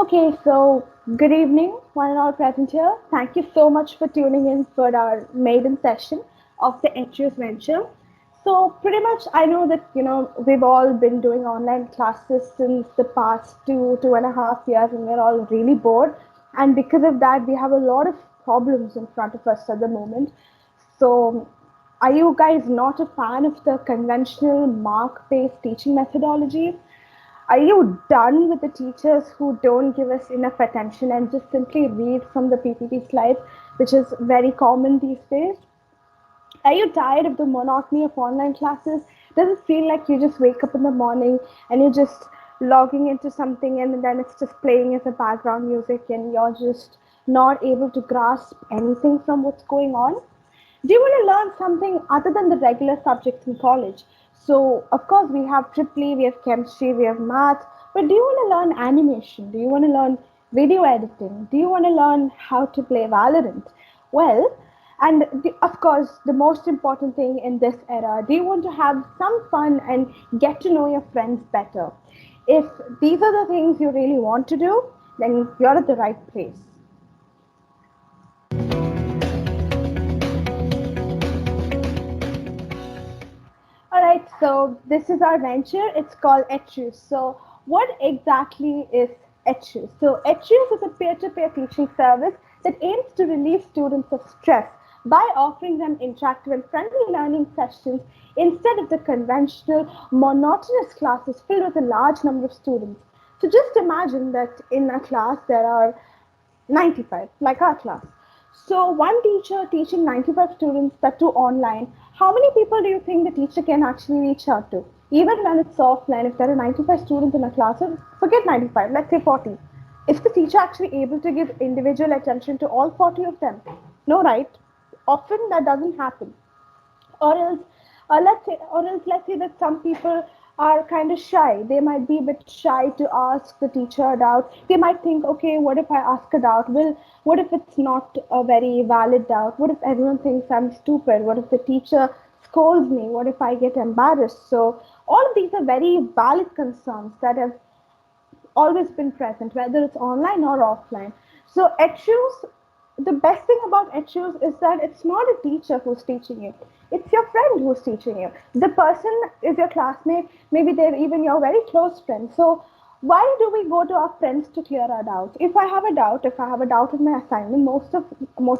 Okay, so good evening, one and all present here. Thank you so much for tuning in for our maiden session of the EdTruce venture. So pretty much, I know that we've all been doing online classes since the past 2.5 years, and we're all really bored. And because of that, we have a lot of problems in front of us at the moment. So, are you guys not a fan of the conventional mark-based teaching methodology? Are you done with the teachers who don't give us enough attention and just simply read from the PPT slides, which is very common these days? Are you tired of the monotony of online classes? Does it feel like you just wake up in the morning and you're just logging into something and then it's just playing as a background music and you're just not able to grasp anything from what's going on? Do you want to learn something other than the regular subjects in college? So, of course, we have triple, we have chemistry, we have math, but do you want to learn animation? Do you want to learn video editing? Do you want to learn how to play Valorant? Well, and of course, the most important thing in this era, do you want to have some fun and get to know your friends better? If these are the things you really want to do, then you're at the right place. All right, so this is our venture. It's called EdTruce. So, what exactly is EdTruce? So, EdTruce is a peer-to-peer teaching service that aims to relieve students of stress by offering them interactive and friendly learning sessions instead of the conventional, monotonous classes filled with a large number of students. So, just imagine that in a class there are 95, like our class. So one teacher teaching 95 students, that too online, how many people do you think the teacher can actually reach out to? Even when it's offline, if there are 95 students in a class, forget 95, let's say 40. Is the teacher actually able to give individual attention to all 40 of them? No, right? Often that doesn't happen. Or else let's say that some people are kind of shy. They might be a bit shy to ask the teacher a doubt. They might think, okay, what if I ask a doubt? Well, what if it's not a very valid doubt? What if everyone thinks I'm stupid? What if the teacher scolds me? What if I get embarrassed? So all of these are very valid concerns that have always been present, whether it's online or offline. So EdTrue's, the best thing about EdTrue's is that it's not a teacher who's teaching you. It's your friend who's teaching you. The person is your classmate. Maybe they're even your very close friend. So why do we go to our friends to clear our doubts? If I have a doubt with my assignment, most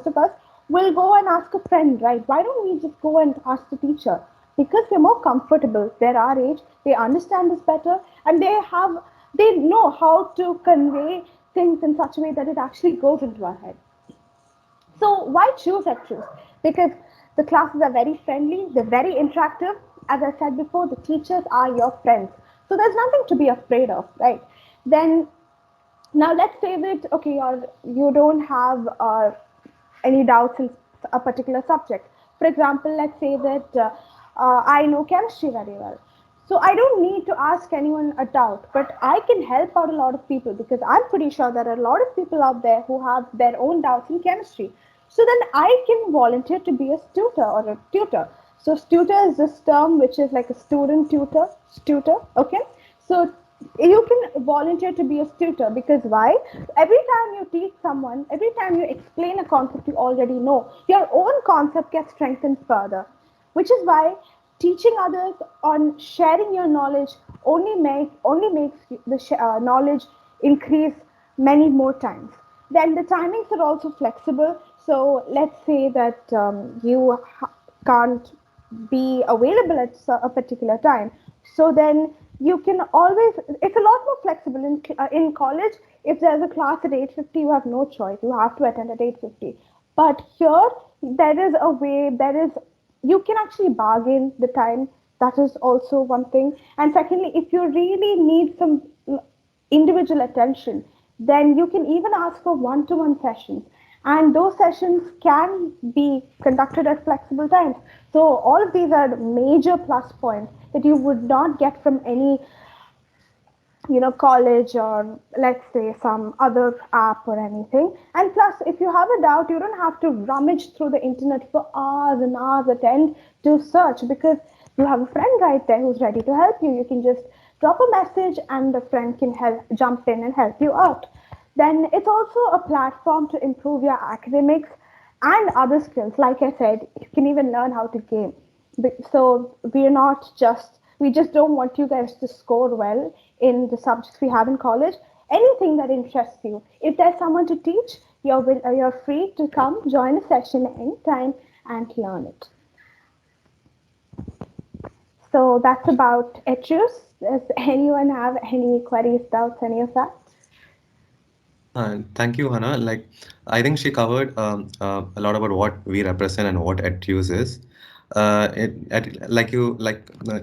of us will go and ask a friend, right? Why don't we just go and ask the teacher? Because they're more comfortable. They're our age. They understand us better, and they know how to convey things in such a way that it actually goes into our head. So why choose EdTruth? Because the classes are very friendly, they're very interactive. As I said before, the teachers are your friends. So there's nothing to be afraid of, right? Then now let's say that okay, you don't have any doubts in a particular subject. For example, let's say that I know chemistry very well. So I don't need to ask anyone a doubt, but I can help out a lot of people because I'm pretty sure there are a lot of people out there who have their own doubts in chemistry. So then I can volunteer to be a tutor or a tutor. So tutor is this term which is like a student tutor, okay? So you can volunteer to be a tutor because why? Every time you teach someone, every time you explain a concept you already know, your own concept gets strengthened further, which is why teaching others on sharing your knowledge only makes the knowledge increase many more times. Then the timings are also flexible. So let's say that you can't be available at a particular time. So then you can always, it's a lot more flexible in college. If there's a class at 8:50, you have no choice. You have to attend at 8:50. But here, there is a way, you can actually bargain the time. That is also one thing. And secondly, if you really need some individual attention, then you can even ask for one-to-one sessions. And those sessions can be conducted at flexible times. So all of these are major plus points that you would not get from any college or let's say some other app or anything. And plus, if you have a doubt, you don't have to rummage through the internet for hours and hours at end to search because you have a friend right there who's ready to help you. You can just drop a message and the friend can help jump in and help you out. Then it's also a platform to improve your academics and other skills. Like I said, you can even learn how to game. So we just don't want you guys to score well in the subjects we have in college. Anything that interests you. If there's someone to teach, you're free to come join a session anytime and learn it. So that's about EdTruce. Does anyone have any queries, doubts, any of that? Thank you, Hannah. Like, I think she covered a lot about what we represent and what EdTuse is.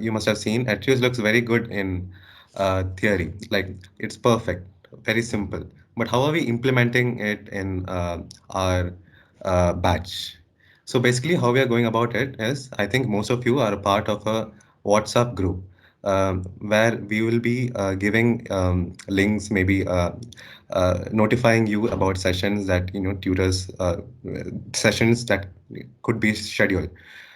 You must have seen, EdTuse looks very good in theory. Like, it's perfect, very simple. But how are we implementing it in our batch? So basically, how we are going about it is, I think most of you are a part of a WhatsApp group where we will be giving links, maybe notifying you about sessions that tutors sessions that could be scheduled.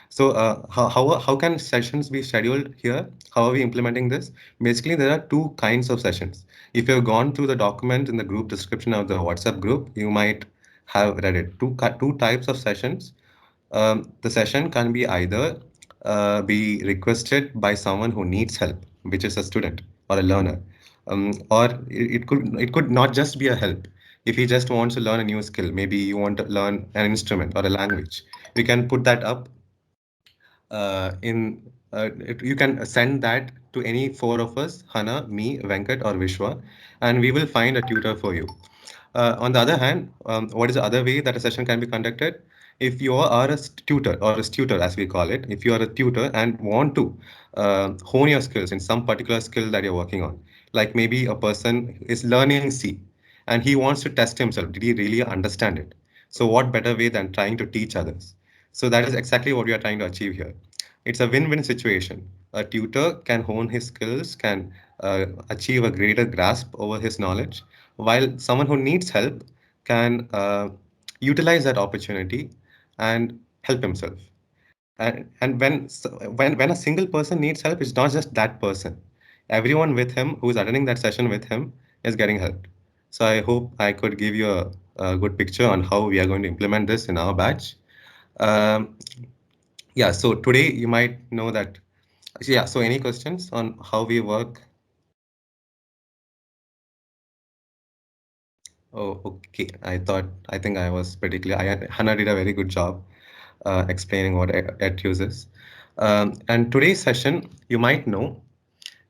So how can sessions be scheduled here? How are we implementing this? Basically, there are two kinds of sessions. If you've gone through the document in the group description of the WhatsApp group, you might have read it. Two types of sessions. The session can be either be requested by someone who needs help, which is a student or a learner, or it could not just be a help. If he just wants to learn a new skill, maybe you want to learn an instrument or a language, we can put that up you can send that to any four of us, Hana, me, Venkat, or Vishwa, and we will find a tutor for you. On the other hand, what is the other way that a session can be conducted? If you are a tutor or a tutor, as we call it, if you are a tutor and want to hone your skills in some particular skill that you're working on, like maybe a person is learning C and he wants to test himself. Did he really understand it? So, what better way than trying to teach others? So, that is exactly what we are trying to achieve here. It's a win-win situation. A tutor can hone his skills, can achieve a greater grasp over his knowledge, while someone who needs help can utilize that opportunity and help himself. And when a single person needs help, it's not just that person. Everyone with him who is attending that session with him is getting helped. So I hope I could give you a good picture on how we are going to implement this in our batch. Um, yeah, so today you might know that. Yeah, so any questions on how we work? Oh, okay. I think I was pretty clear. Hannah did a very good job explaining what EdFuse is. And today's session, you might know,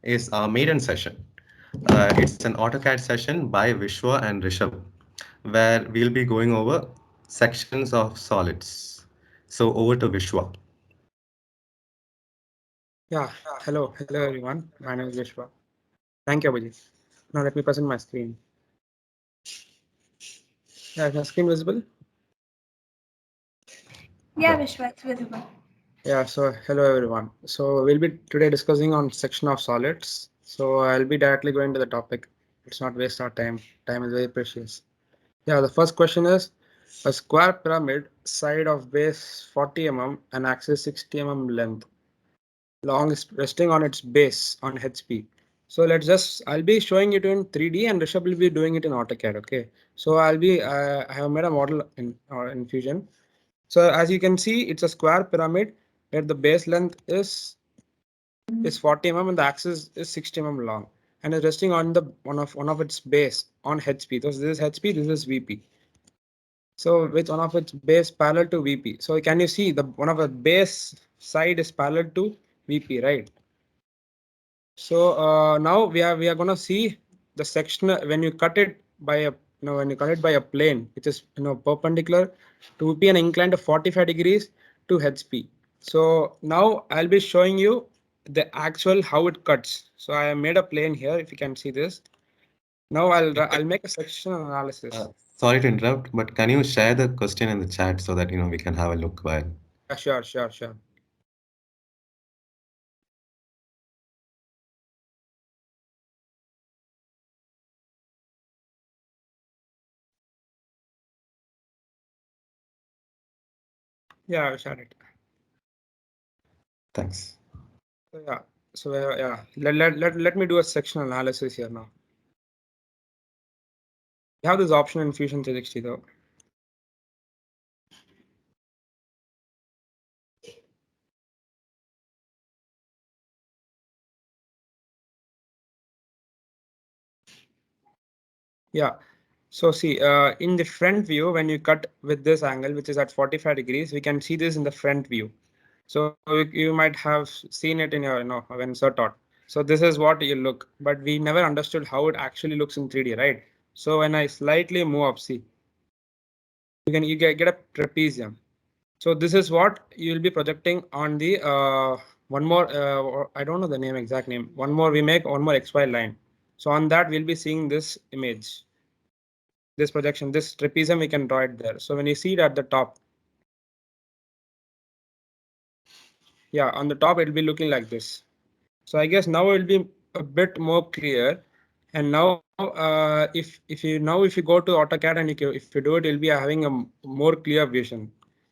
is our maiden session. It's an AutoCAD session by Vishwa and Rishabh, where we'll be going over sections of solids. So over to Vishwa. Yeah, hello everyone. My name is Vishwa. Thank you, Abhijit. Now let me present my screen. Yeah, is my screen visible? Yeah, Vishwa, it's visible. Yeah, so hello everyone. So we'll be today discussing on section of solids. So I'll be directly going to the topic. Let's not waste our time. Time is very precious. Yeah, the first question is a square pyramid, side of base 40 mm and axis 60 mm length. Long is resting on its base on HP. So I'll be showing it in 3D and Rishabh will be doing it in AutoCAD. Okay. So I have made a model in Fusion. So as you can see, it's a square pyramid where the base length is 40 mm and the axis is 60 mm long and is resting on the one of its base on HP. So this is HP, this is VP. So with one of its base parallel to VP. So can you see the one of the base side is parallel to VP, right? So now we are gonna see the section when you cut it by a when you cut it by a plane, which is perpendicular to VP and inclined to 45 degrees to HP. So now I'll be showing you the actual how it cuts. So I made a plane here. If you can see this. Now I'll make a section Uh, analysis. Sorry to interrupt, but can you share the question in the chat so that we can have a look while. Yeah, sure. Yeah, I'll share it. Thanks. So yeah. So yeah, let me do a section analysis here now. You have this option in Fusion 360 though. Yeah. So see, in the front view, when you cut with this angle, which is at 45 degrees, we can see this in the front view. So you might have seen it in your, when taught. So this is what you look, but we never understood how it actually looks in 3D, right? So when I slightly move up, see, you get a trapezium. So this is what you'll be projecting on the one more, I don't know the name, exact name. One more, we make one more XY line. So on that, we'll be seeing this image, this projection, this trapezium, we can draw it there. So when you see it at the top, yeah, on the top, it'll be looking like this. So I guess now it'll be a bit more clear. And now, if you go to AutoCAD and if you do it, you'll be having a more clear vision.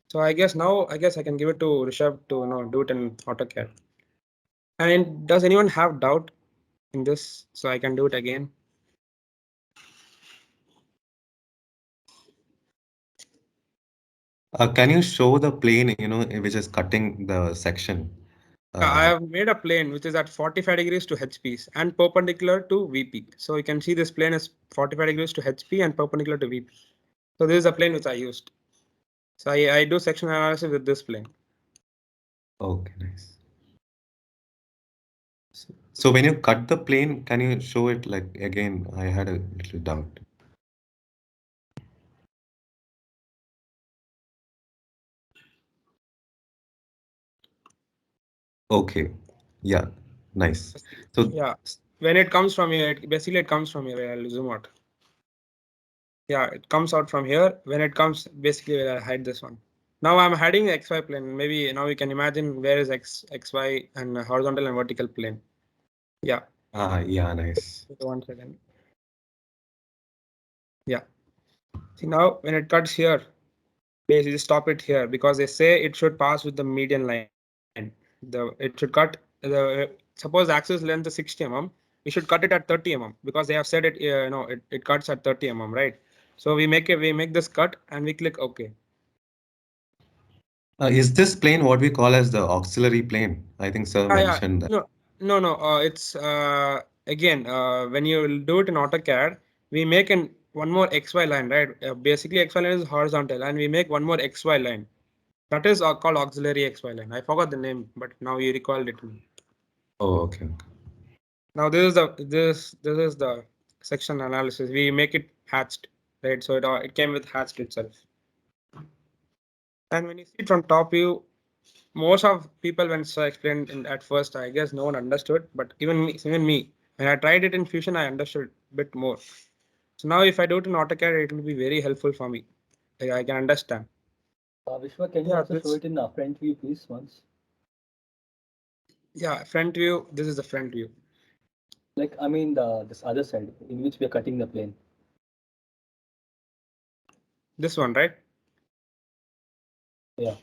So I guess now, I can give it to Rishabh to do it in AutoCAD. And does anyone have doubt in this? So I can do it again. Can you show the plane, which is cutting the section? I have made a plane which is at 45 degrees to HP and perpendicular to VP. So you can see this plane is 45 degrees to HP and perpendicular to VP. So this is a plane which I used. So I do section analysis with this plane. Okay, nice. So when you cut the plane, can you show it like again? I had a little doubt. Okay, yeah, nice. So Yeah, when it comes from here, basically it comes from here. I'll zoom out. Yeah, it comes out from here. When it comes, basically I'll hide this one. Now I'm hiding the XY plane. Maybe now we can imagine where is XY and horizontal and vertical plane. Yeah. yeah, nice. 1 second. Yeah. See now when it cuts here, basically stop it here because they say it should pass with the median line. It should cut suppose axis length is 60 mm. We should cut it at 30 mm because they have said it. It cuts at 30 mm, right? So we make this cut and we click OK. Is this plane what we call as the auxiliary plane? I think sir Yeah. mentioned that. No. It's again when you do it in AutoCAD, we make one more XY line, right? Basically, XY line is horizontal, and we make one more XY line. That is called auxiliary XY line. I forgot the name, but now you recalled it. Oh, okay. Now this is the section analysis. We make it hatched, right? So it came with hatched itself. And when you see it from top view, most of people when I explained at first, I guess no one understood. But even me, when I tried it in Fusion, I understood a bit more. So now if I do it in AutoCAD, it will be very helpful for me. I can understand. Vishwa, can you also show it in front view, please, once? Yeah, front view. This is the front view. Like, I mean, this other side in which we are cutting the plane. This one, right? Yeah.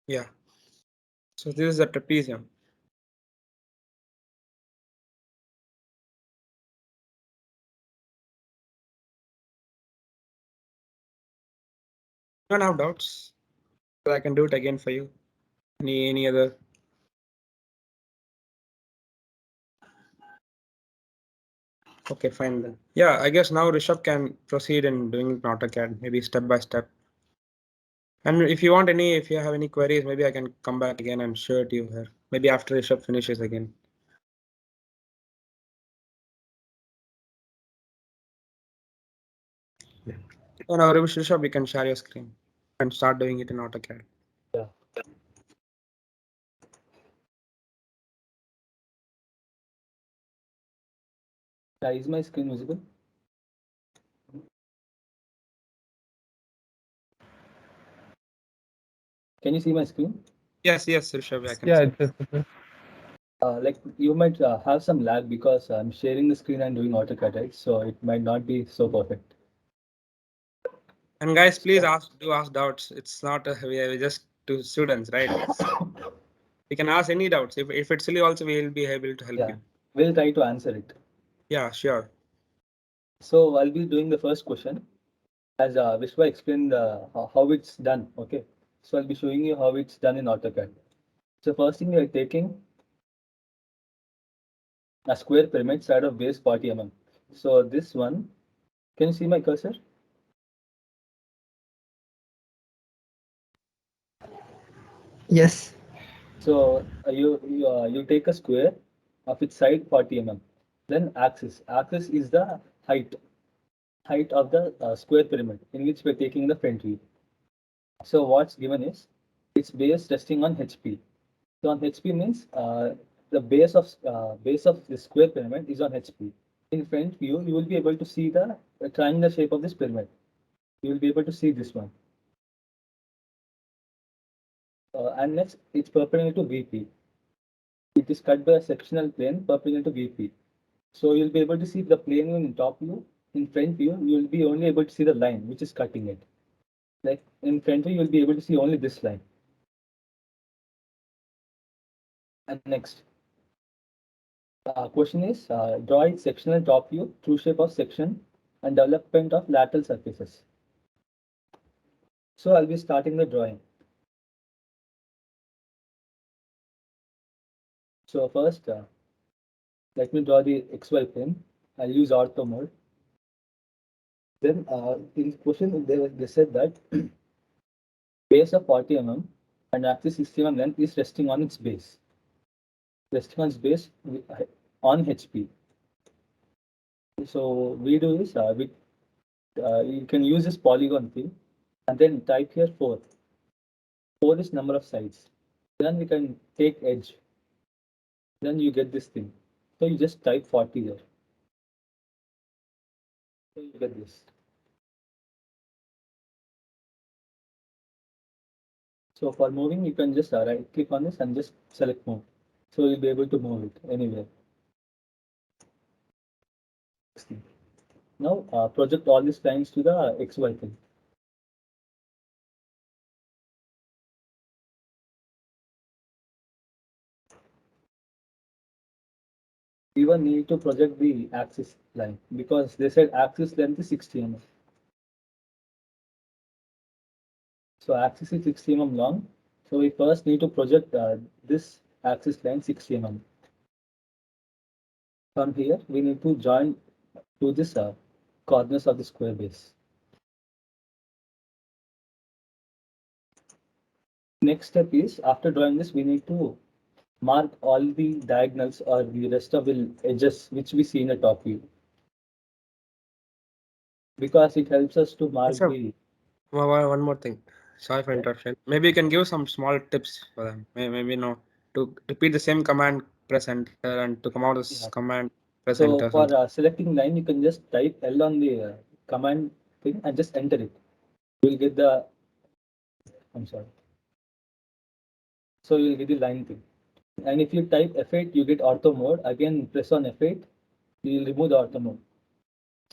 Yeah. So this is a trapezium. You don't have doubts? So I can do it again for you. Any other? Okay, fine then. Yeah, I guess now Rishabh can proceed in doing it in AutoCAD, maybe step by step. And if you have any queries, maybe I can come back again and show it to you here. Maybe after Rishabh finishes again. Yeah. And now Rishabh, you can share your screen and start doing it in AutoCAD. Yeah. Is my screen visible? Can you see my screen? Yes, Rishabh, I can Yeah, see. it's visible. Like you might have some lag because I'm sharing the screen and doing AutoCAD, right? So it might not be so perfect. And guys, please ask doubts. It's not we are just two students, right? We can ask any doubts. If it's silly, also we will be able to help Yeah, you. we'll try to answer it. Yeah, sure. So I'll be doing the first question as Vishwa explained how it's done. Okay. So I'll be showing you how it's done in AutoCAD. So first thing we are taking a square pyramid side of base 40 mm. So this one, can you see my cursor? Yes. So you take a square of its side 40 mm. Then axis. Axis is the height of the square pyramid in which we're taking the front view. So what's given is its base resting on HP. So on HP means the base of the square pyramid is on HP. In front view, you will be able to see the triangular shape of this pyramid. You will be able to see this one. And next, it's perpendicular to VP. It is cut by a sectional plane perpendicular to VP. So you'll be able to see the plane in top view. In front view, you will be only able to see the line which is cutting it. Like in front view, you'll be able to see only this line. And next, question is draw its sectional top view, true shape of section, and development of lateral surfaces. So I'll be starting the drawing. So first, let me draw the XY plane. I'll use ortho mode. Then in question, they said that base of 40 mm and axis 60 mm length is resting on its base. Resting on its base on HP. So we do is you can use this polygon thing and then type here 4. 4 is number of sides. Then we can take edge. Then you get this thing. So you just type 40 there. So you get this. So for moving, you can just right click on this and just select move. So you'll be able to move it anywhere. Now project all these lines to the XY thing. We will need to project the axis line because they said axis length is 60 mm. So axis is 60 mm long. So we first need to project this axis line 60 mm. From here, we need to join to this corners of the square base. Next step is after drawing this, we need to mark all the diagonals or the rest of the edges which we see in the top view because it helps us to mark Rishabh, the one more thing. Sorry for interruption. Maybe you can give some small tips for them. Maybe no to repeat the same command, press enter, and to come out this yeah. command, press So enter. for Something. selecting line, you can just type L on the command thing and just enter it. You will get the, I'm sorry. So you will get the line thing. And if you type F8, you get ortho mode. Again, press on F8, you will remove the ortho mode.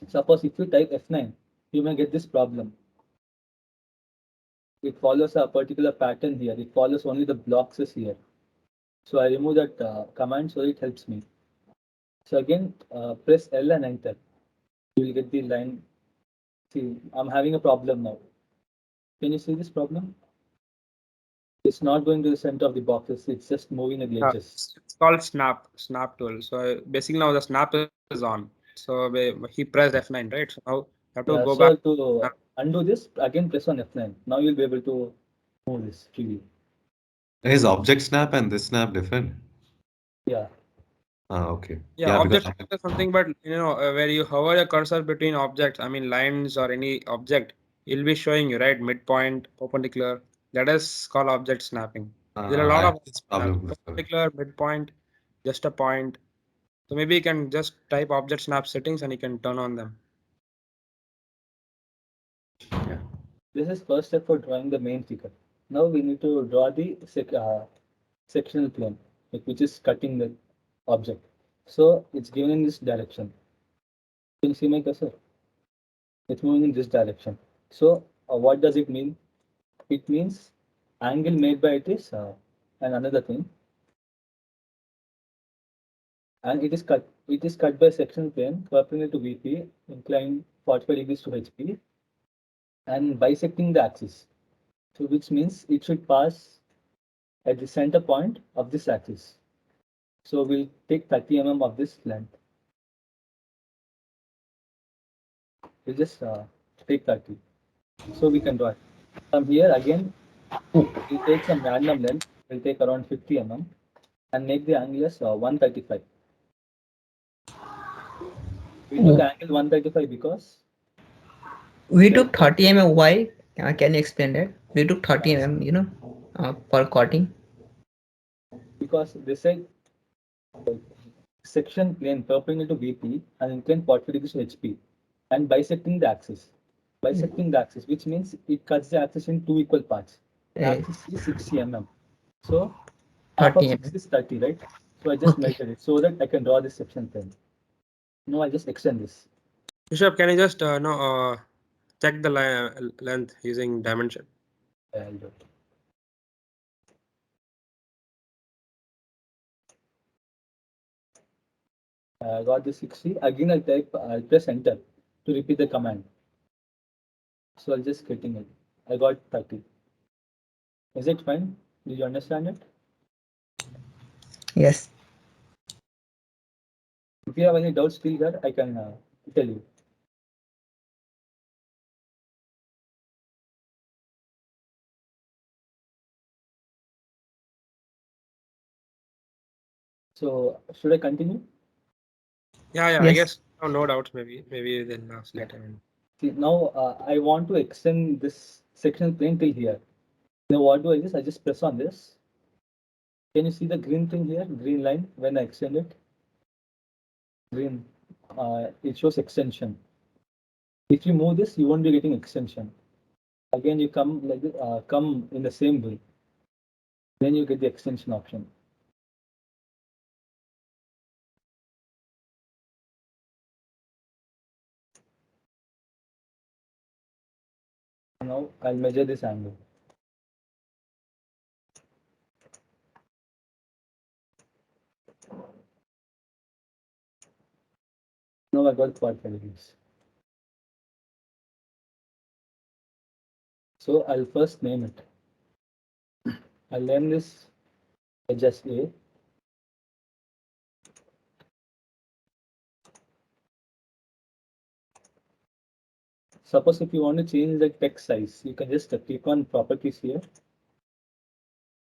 Suppose if you type F9, you may get this problem. It follows a particular pattern here. It follows only the blocks here. So I remove that command so it helps me. So again, press L and enter. You will get the line. See, I'm having a problem now. Can you see this problem? It's not going to the center of the boxes. It's just moving at the edges. It's called snap tool. So basically now the snap is on. So he pressed F9, right? So now you have to Yeah, go so back. to undo this, again press on F9. Now you'll be able to move this freely. Is object snap and this snap different? Yeah. Okay. Yeah, Yeah, because object snap is something, but where you hover your cursor between objects, I mean lines or any object, it'll be showing you, right? Midpoint, perpendicular. That is called object snapping. There are a I lot had of this snaps, problem before. perpendicular, midpoint, just a point. So maybe you can just type object snap settings and you can turn on them. Yeah. This is first step for drawing the main figure. Now we need to draw the sectional plane, which is cutting the object. So it's given in this direction. Can you see my cursor? It's moving in this direction. So what does it mean? It means angle made by it is and another thing. and it is cut by section plane perpendicular to VP, inclined 45 degrees to HP, and bisecting the axis. So which means it should pass at the center point of this axis. So we'll take 30 mm of this length. We'll just take 30. So we can draw it. From here again, we'll take some random length. We'll take around 50 mm and make the angle as 135. We took angle 135 because We took 30 mm. Why? Can you explain that? We took 30 mm, for cutting. because they said section plane perpendicular to VP and inclined 40 degrees to HP and bisecting the axis. Bisecting the axis, which means it cuts the axis in two equal parts. The axis is 60 mm. So half of 30 60 is 30, right? So I just measured it so that I can draw this section plane. Now I'll just extend this. Rishabh, can you just check the length using dimension? I'll do it. I got the 60. Again, I'll press enter to repeat the command. So I'll just getting it. I got 30. Is it fine? Do you understand it? Yes. If you have any doubts still there, I can tell you. So should I continue? Yeah, Yes. I guess no doubts. Maybe then later. See, now I want to extend this section plane till here. Now what do I just? I just press on this. Can you see the green thing here? Green line when I extend it. Green. It shows extension. If you move this, you won't be getting extension. Again, you come like this, come in the same way. Then you get the extension option. Now I'll measure this angle. Now I got 45 degrees. So I'll first name it. I'll name this edge A. Suppose if you want to change the text size, you can just click on properties here.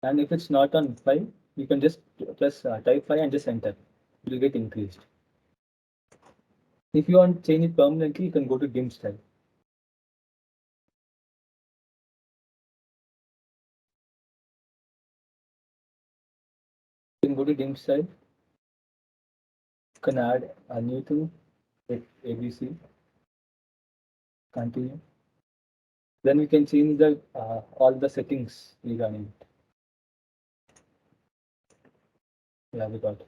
And if it's not on 5, you can just press type 5 and just enter. It will get increased. If you want to change it permanently, you can go to dim style. You can go to dim style. You can add a new thing, like ABC. Continue. Then we can change the all the settings regarding it. Yeah, we got it.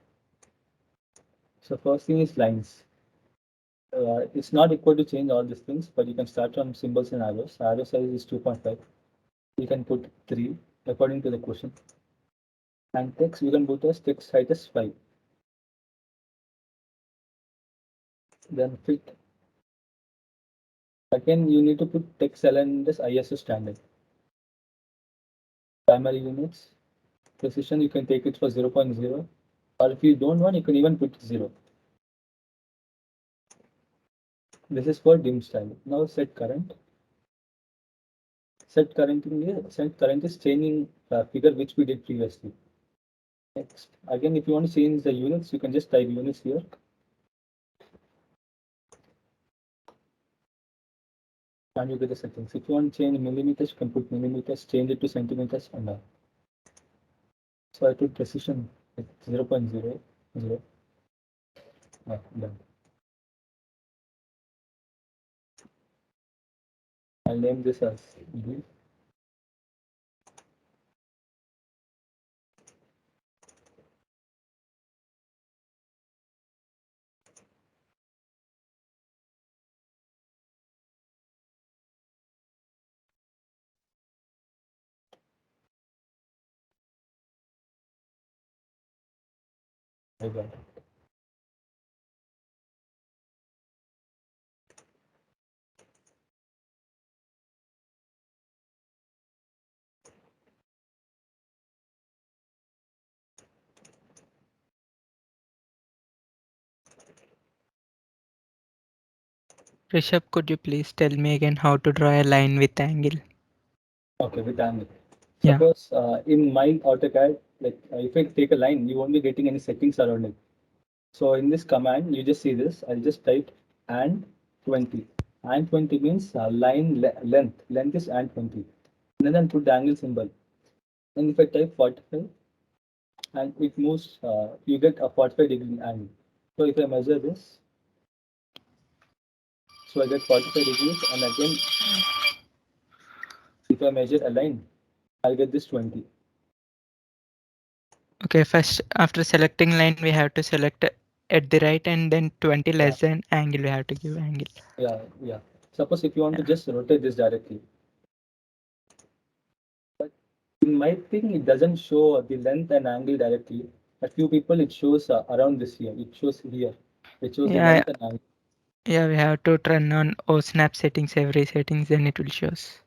So first thing is lines. It's not equal to change all these things, but you can start from symbols and arrows. Arrow size is 2.5. You can put 3 according to the question. And text, you can put as text height as 5. Then fit. Again, you need to put text aligned as ISO standard. Primary units. Precision, you can take it for 0.0. Or if you don't want, you can even put 0. This is for dim style. Now set current. Set current is changing figure which we did previously. Next, again, if you want to change the units, you can just type units here. And you get the settings. If you want to change millimeters, you can put millimeters, change it to centimeters, and all. So I put precision at 0.00. Done. I'll name this as B. I got it. Rishabh, could you please tell me again how to draw a line with angle? Okay, with angle. Yeah. Suppose in my AutoCAD, like if I take a line, you won't be getting any settings around it. So in this command, you just see this. I'll just type and 20. And 20 means line length. Length is and 20. And then I'll put the angle symbol. And if I type 45, and it moves, you get a 45-degree angle. So if I measure this, so I get 45 degrees, and again, if I measure a line, I'll get this 20. Okay, first after selecting line, we have to select at the right and then 20 less than angle, we have to give angle. Yeah. Suppose if you want to just rotate this directly. But in my thing, it doesn't show the length and angle directly. A few people, it shows around this here. It shows here. It shows the Yeah, length and angle. yeah, we have to turn on snap settings, every settings, then it will shows.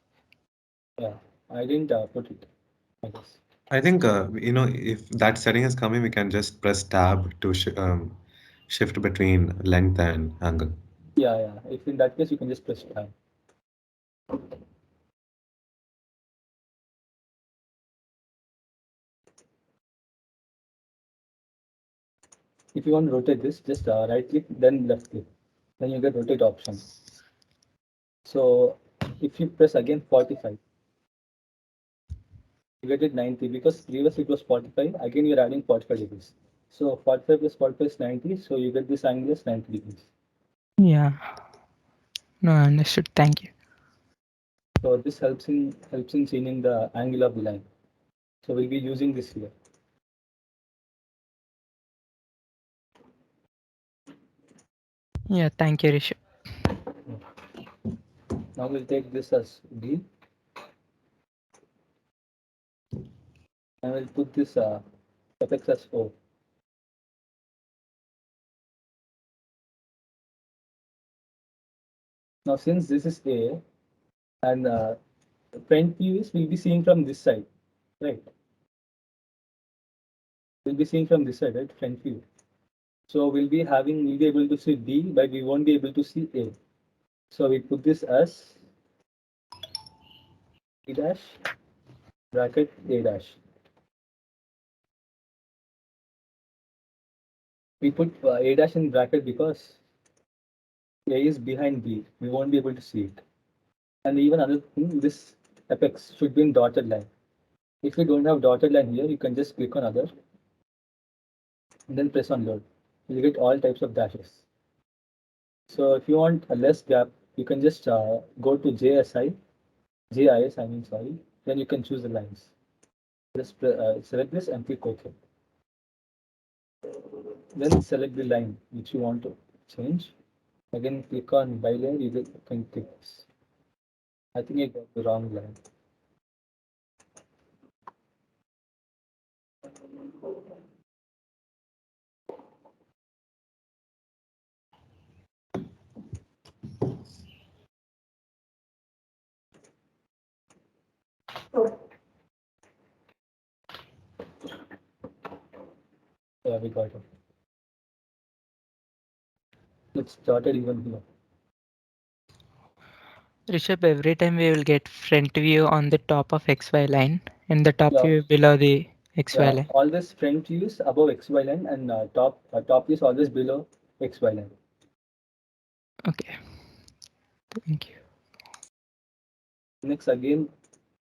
Yeah, I didn't put it, I guess. I think if that setting is coming, we can just press tab to shift between length and angle. Yeah. If in that case, you can just press tab. If you want to rotate this, just right click, then left click. Then you get rotate option. So if you press again 45, you get it 90 because previously it was 45. Again, you're adding 45 degrees. So 45 plus 45 is 90. So you get this angle as 90 degrees. Yeah, no, I understood. Thank you. So this helps in changing the angle of the line. So we'll be using this here. Yeah, thank you, Rishabh. Now we'll take this as B. And we'll put this apex as O. Now since this is A and front view is we'll be seeing from this side, right? We'll be seeing from this side, right? Front view. So we'll be able to see B, but we won't be able to see A. So we put this as B dash bracket A dash. We put A dash in bracket because A is behind B. We won't be able to see it. And even another thing, this apex should be in dotted line. If you don't have dotted line here, you can just click on other and then press on load. You get all types of dashes. So if you want a less gap, you can just go to JIS, I mean, sorry. Then you can choose the lines. Just select this and click OK. Then select the line which you want to change. Again, click on by layer, can click this. I think I got the wrong line. Yeah, we got it. Let's start it even here. Rishabh, every time we will get front view on the top of XY line and the top view below the XY line. All this front view is above XY line and top view is always below XY line. Okay, thank you. Next, again,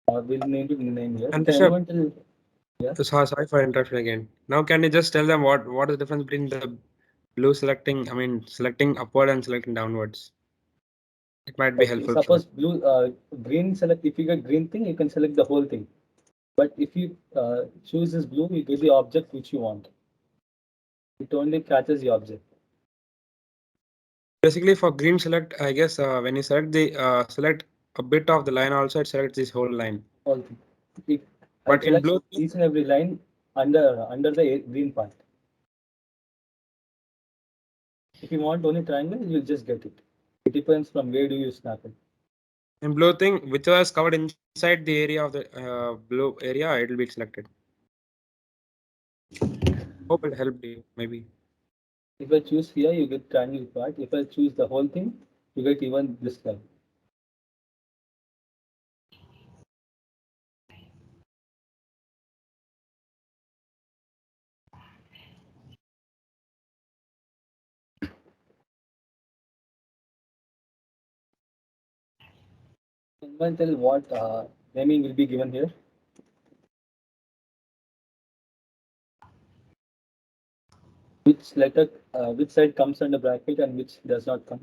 we'll name it name here. And Can Rishabh, anyone tell? Yeah. sorry for interrupting again. Now, can you just tell them what is the difference between the blue selecting upward and selecting downwards? It might be helpful. Suppose green select. If you get green thing, you can select the whole thing. But if you choose this blue, you get the object which you want. It only catches the object. Basically, for green select, I guess when you select a bit of the line, also it selects this whole line. Whole thing. But in blue, each and every line under the green part. If you want only triangle, you'll just get it. It depends from where do you snap it. in blue thing, whichever is covered inside the area of the blue area, it will be selected. Hope it helped you, maybe. If I choose here, you get triangle part. If I choose the whole thing, you get even this line. Anyone tell what naming will be given here? Which letter, which side comes under bracket and which does not come?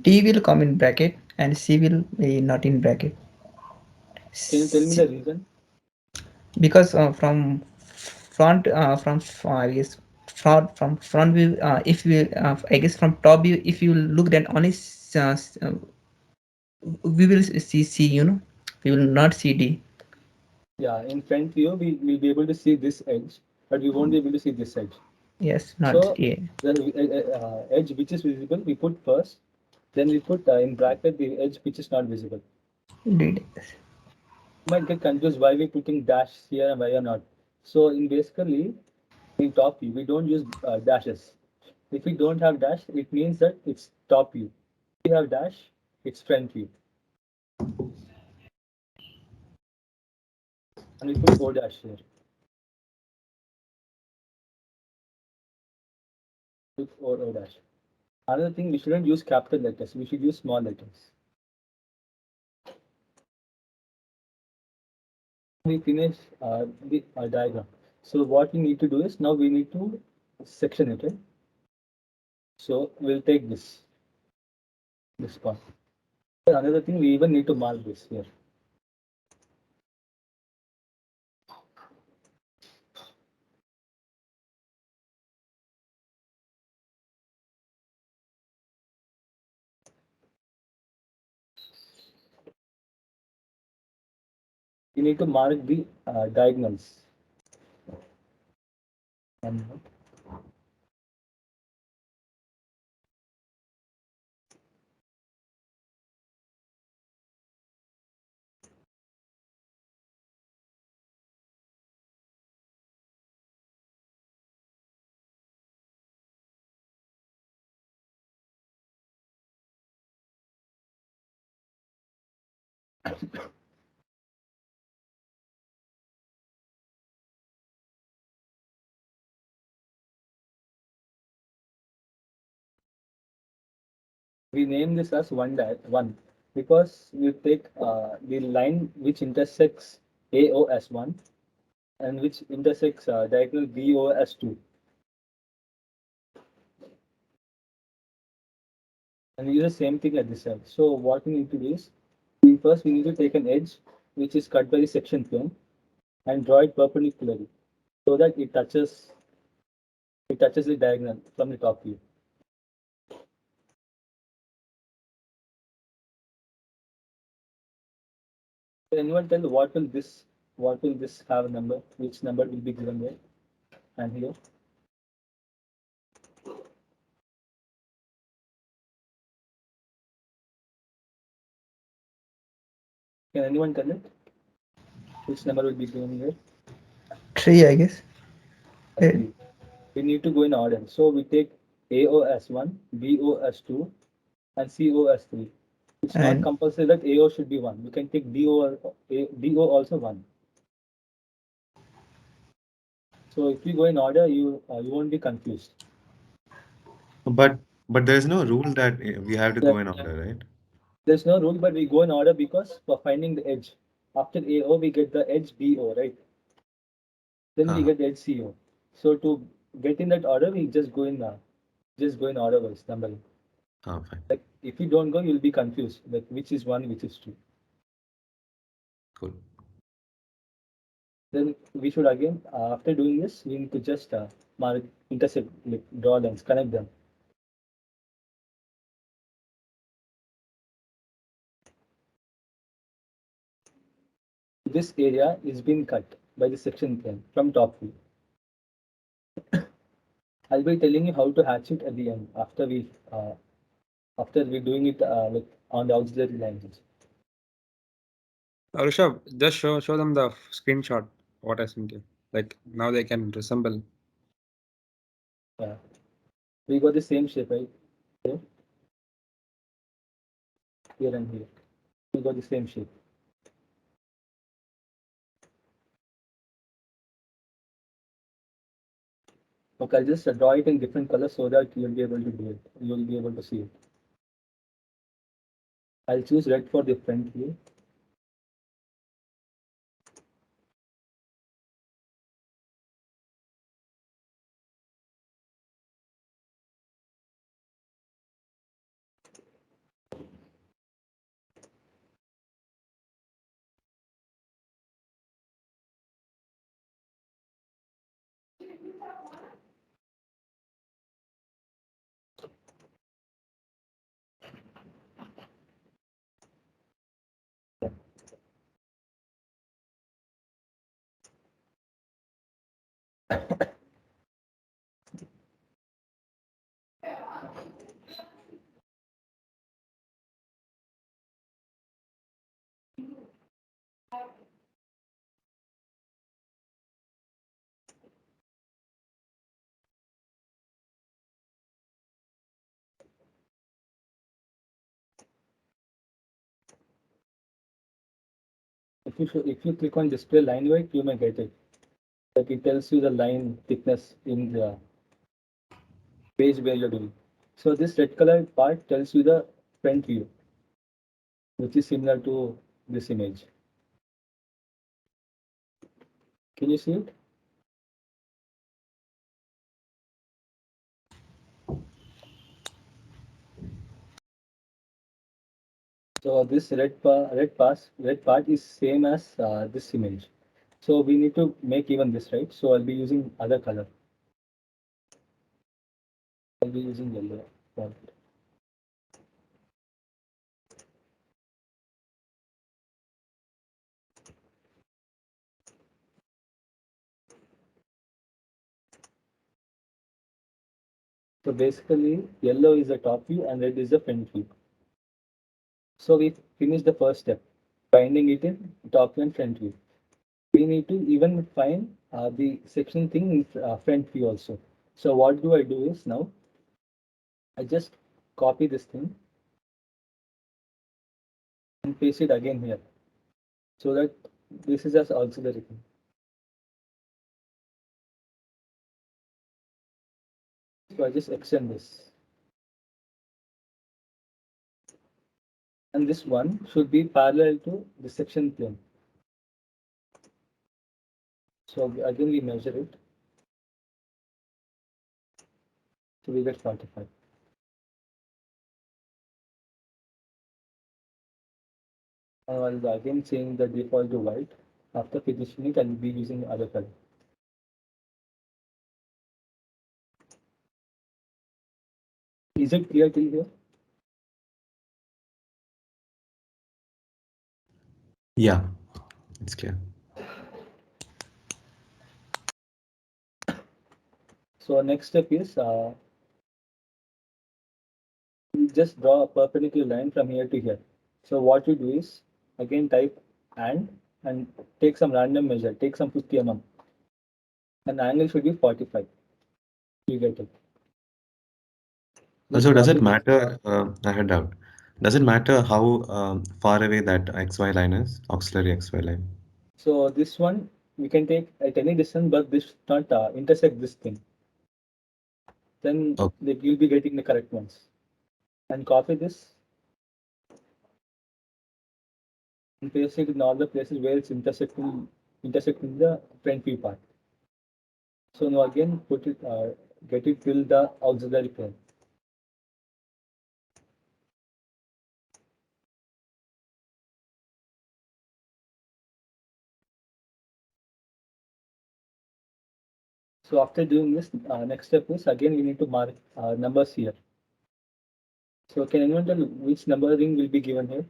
D will come in bracket and C will be not in bracket. Can you tell me the reason? Because from front I guess from front view, if we I guess from top view, if you look then only we will see C, we will not see D. Yeah, in front view, we will be able to see this edge, but we won't be able to see this edge. Yes, not So A. the edge which is visible, we put first, then we put in bracket the edge which is not visible. Indeed. You might get confused why we're putting dash here and why you're not. So in basically, in top view, we don't use dashes. If we don't have dash, it means that it's top view. If we have dash, it's front view. And we put O dash here. Put O dash. Another thing, we shouldn't use capital letters. We should use small letters. We finish the diagram. So what we need to do is now we need to section it. Right? So we'll take this part. Another thing, we even need to mark this here. We need to mark the diagonals. And we name this as one because you take the line which intersects AO as 1 and which intersects diagonal BO as 2. And we use the same thing at this side. So what we need to do is, first we need to take an edge which is cut by the section plane and draw it perpendicularly so that it touches the diagonal from the top view. Can anyone tell what will this have a number? Which number will be given there and here? Can anyone tell it? Which number will be given here? 3, I guess. Three. We need to go in order. So we take AO as 1, BO as 2, and CO as 3. It's not And compulsory that AO should be 1. You can take BO also 1. So if we go in order, you won't be confused. But there's no rule that we have to go in order, right? There's no rule, but we go in order because for finding the edge. After AO, we get the edge BO, right? Then we get the edge CO. So to get in that order, we just go in order wise numbering. Fine. Like if you don't go, you'll be confused. Like which is 1, which is 2. Cool. Then we should again, after doing this, we need to just mark, intersect, like draw lines, connect them. This area is being cut by the section plane from top view. I'll be telling you how to hatch it at the end after we're doing it like on the auxiliary lines. Rishabh, just show them the screenshot what I sent you. Like now they can resemble. Yeah. We got the same shape, right? here, here and here. We got the same shape. Okay, I'll just draw it in different colors so that you'll be able to do it. You'll be able to see it. I'll choose red for the front view. If you click on display line weight, you may get it. Like it tells you the line thickness in the page where you're doing. So this red color part tells you the front view, which is similar to this image. Can you see it? So this red part is same as this image. So we need to make even this, right? So I'll be using other color. I'll be using yellow font. So basically, yellow is the top view and red is the front view. So we finished the first step, binding it in top view and front view. We need to even find the section thing in front view also. So what do I do is now, I just copy this thing and paste it again here. So that this is as auxiliary thing. So I just extend this. And this one should be parallel to the section plane. So again we measure it. So we get 45. I'll again change the default to white. After finishing it, I'll be using other color. Is it clear till here? Yeah, it's clear. So next step is you just draw a perpendicular line from here to here. So what you do is again type and take some random measure, take some 50 mm. And angle should be 45. You get it. Just So does copy it this. matter? I had doubt. Does it matter how far away that XY line is, auxiliary XY line? So this one we can take at any distance, but this not intersect this thing. Then Okay. you'll be getting the correct ones. And copy this and paste it in all the places where it's intersecting the front view part. So now again put it get it till the auxiliary plane. So after doing this, next step is again we need to mark numbers here. So can anyone tell which numbering will be given here?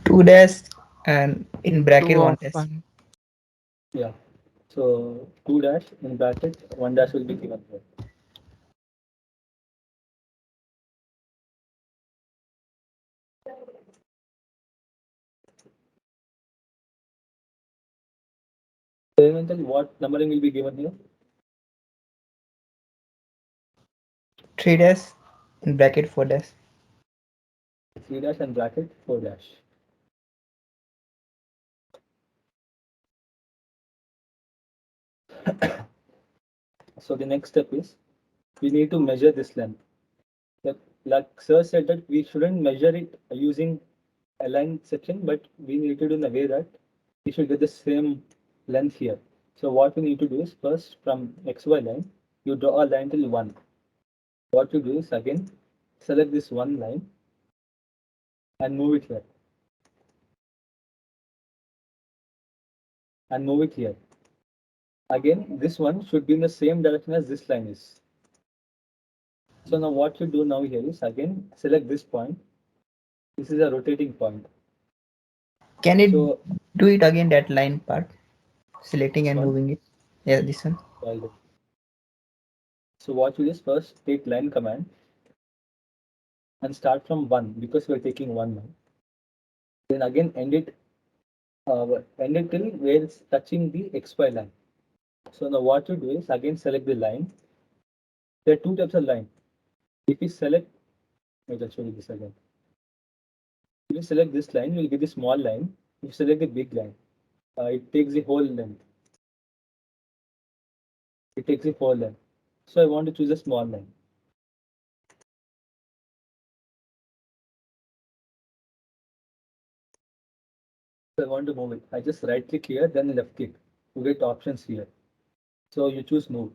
2 dash and in bracket 2 1 of dash. 1. Yeah. So 2 dash in bracket, 1 dash will be given here. So anyone tell what numbering will be given here? 3 dash in bracket 4 dash. 3 dash and bracket 4 dash. So the next step is we need to measure this length. Like sir said that we shouldn't measure it using a line section, but we need to do in a way that we should get the same length here. So what we need to do is first from XY line, you draw a line till 1. What you do is again select this one line and move it here. And move it here. Again, this one should be in the same direction as this line is. So now what you do now here is again select this point. This is a rotating point. Can it So do it again, that line part? Selecting and one, moving it. Yeah, this one. so what you do is first take line command and start from 1 because we are taking 1 now. Then again end it till where it's touching the XY line. So now what you do is again select the line. There are two types of line. If you select, wait, I'll show you this again. If you select this line, you'll get the small line. If you select the big line, it takes the whole length. It takes the whole length. So I want to choose a small line. So I want to move it. I just right click here, then left click to get options here. So you choose move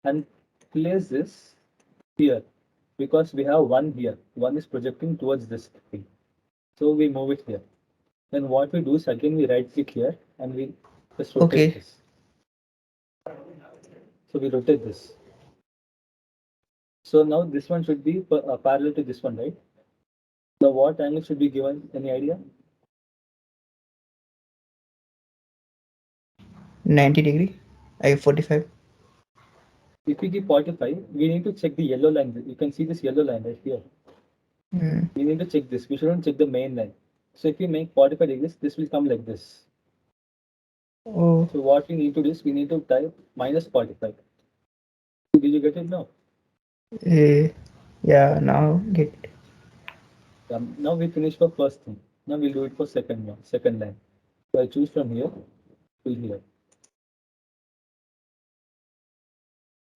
and place this here because we have one here. One is projecting towards this thing. So we move it here. Then what we do is again we right click here and we just rotate this. So we rotate this. So now this one should be parallel to this one, right? Now what angle should be given? Any idea? 90 degree. I 45. If we give 45, we need to check the yellow line. You can see this yellow line right here. We need to check this. We shouldn't check the main line. So if we make 45 degrees, this will come like this. Oh. So what we need to do is we need to type minus 45. Did you get it now? Yeah, now get it. Now we finish for first thing. Now we'll do it for second one, second line. So I choose from here to here.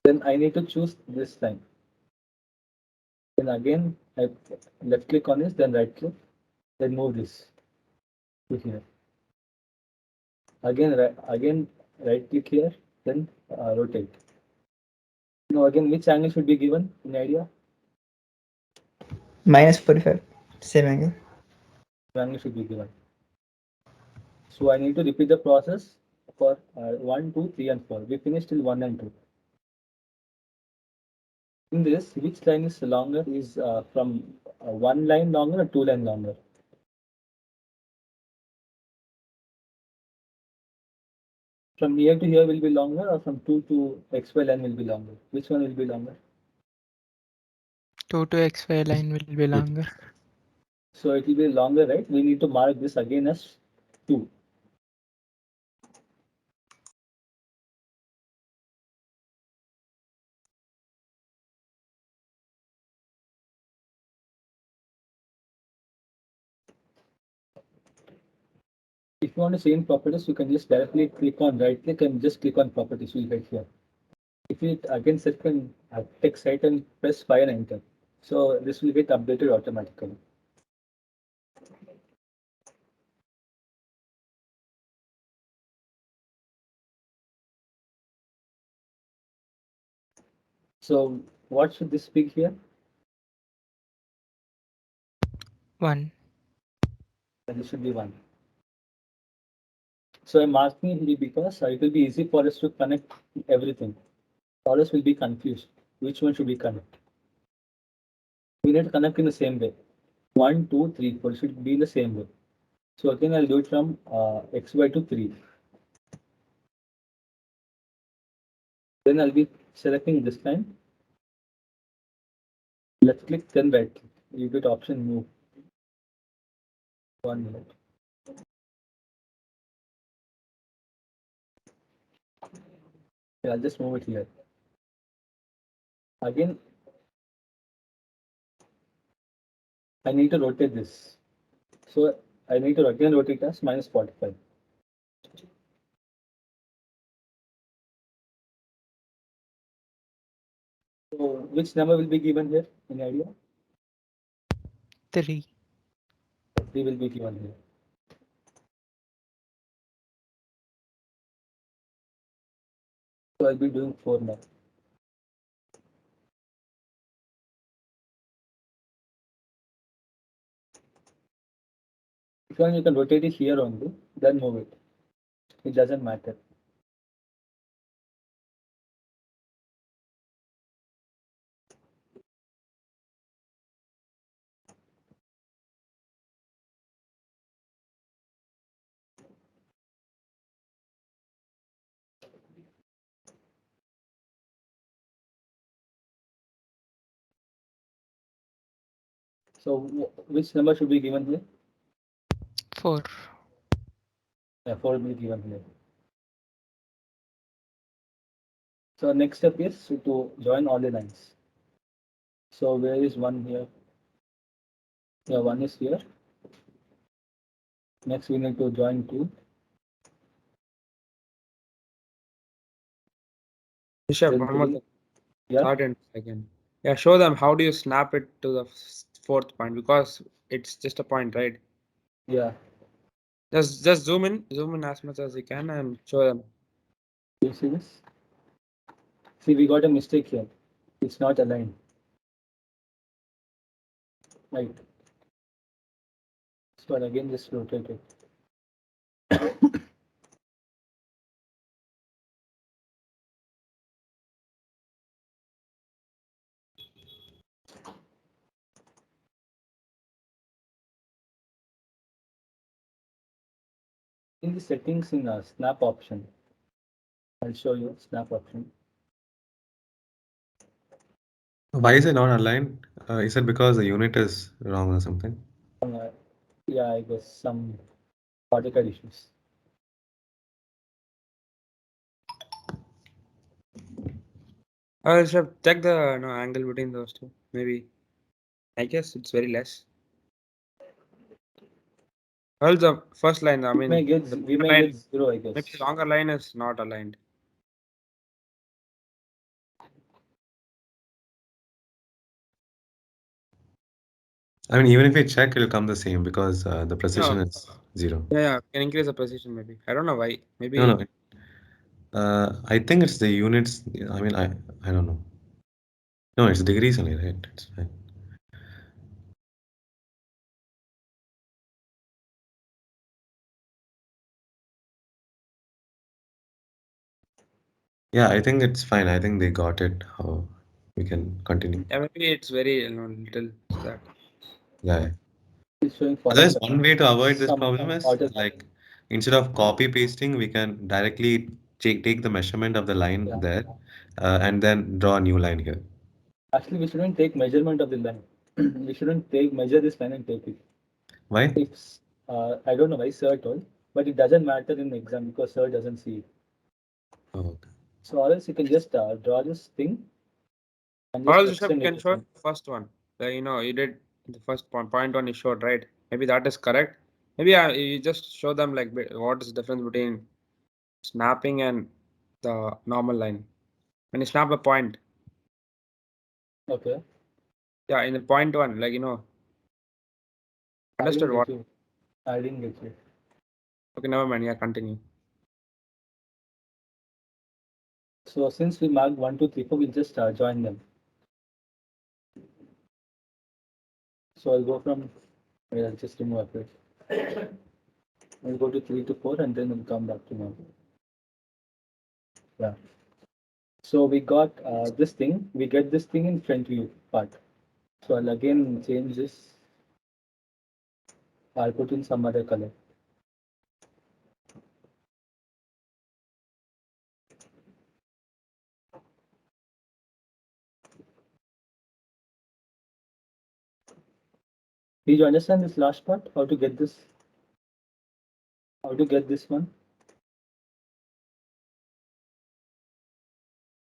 Then I need to choose this line. Then again, I left click on this, then right click, then move this to here. Again, right click here, then rotate. Now again, which angle should be given? Any idea? Minus 45. Same angle. Angle should be given. So I need to repeat the process for 1, 2, 3, and 4. We finished till 1 and 2. In this, which line is longer? Is from one line longer or two line longer? From here to here will be longer, or from 2 to XY line will be longer? Which one will be longer? 2 to XY line will be longer. So it will be longer, right? We need to mark this again as 2. If you want to change properties, you can just directly click on right click and just click on properties. You'll get here. If you again select and text site and press fire and enter. So this will get updated automatically. So what should this be here? 1. This should be 1. So I'm asking it because it will be easy for us to connect everything. Or else we'll be confused. Which one should we connect? We need to connect in the same way. 1, 2, 3, 4 should be in the same way. So again, I'll do it from XY to 3. Then I'll be selecting this line. Left click, then right click. You get option move. 1 minute. Yeah, I'll just move it here. again, I need to rotate this. So I need to again rotate as minus 45. So which number will be given here? Any idea? 3. 3 will be given here. So I'll be doing 4 now. If you can rotate it here only, then move it. It doesn't matter. So which number should be given here? 4. Yeah, 4 will be given here. So next step is to join all the lines. So where is 1 here? Yeah, 1 is here. Next we need to join 2. Rishabh, Then one more 3. thing. Yeah. Third and second. Yeah, show them how do you snap it to the fourth point, because it's just a point, right? Yeah. Just zoom in as much as you can and show them. Do you see this? See, we got a mistake here. It's not aligned. Right. So again, just rotate it. In the settings in a snap option, I'll show you snap option. Why is it not aligned? Is it because the unit is wrong or something? Yeah, I guess some Autocad issues. Rishabh, check the angle between those two. Maybe. I guess it's very less. Well, the first line, I mean, We may line, get 0, I guess. maybe the longer line is not aligned. I mean, even if we check, it'll come the same because the precision is 0. Yeah, can increase the precision maybe. I don't know why. Maybe. No, no. I think it's the units. I mean, I don't know. No, it's degrees only, right? It's fine. Yeah, I think it's fine. I think they got it. How we can continue. Yeah, maybe it's very little so that. Yeah. It's showing There's 45. one way to avoid this Some problem is auto. like instead of copy pasting, we can directly take the measurement of the line Yeah. there and then draw a new line here. Actually, we shouldn't take measurement of the line. We shouldn't measure this line and take it. Why? If I don't know why sir told, but it doesn't matter in the exam because sir doesn't see it. Oh, okay. So or else you can just draw this thing and Or just else Rishabh, extend you it. can show the first one. You did the first point one you showed, right? Maybe that is correct. Maybe you just show them like what is the difference between snapping and the normal line. When you snap a point, Okay. yeah, in the point one, understood what? I didn't get you. Okay, never mind. Yeah, continue. So since we marked 1, 2, 3, 4, we'll just join them. So I'll go from I'll just remove it. I'll go to 3 to 4 and then we'll come back to 1. Yeah. So we got this thing. We get this thing in front view part. So I'll again change this. I'll put in some other color. Did you understand this last part? How to get this? How to get this one?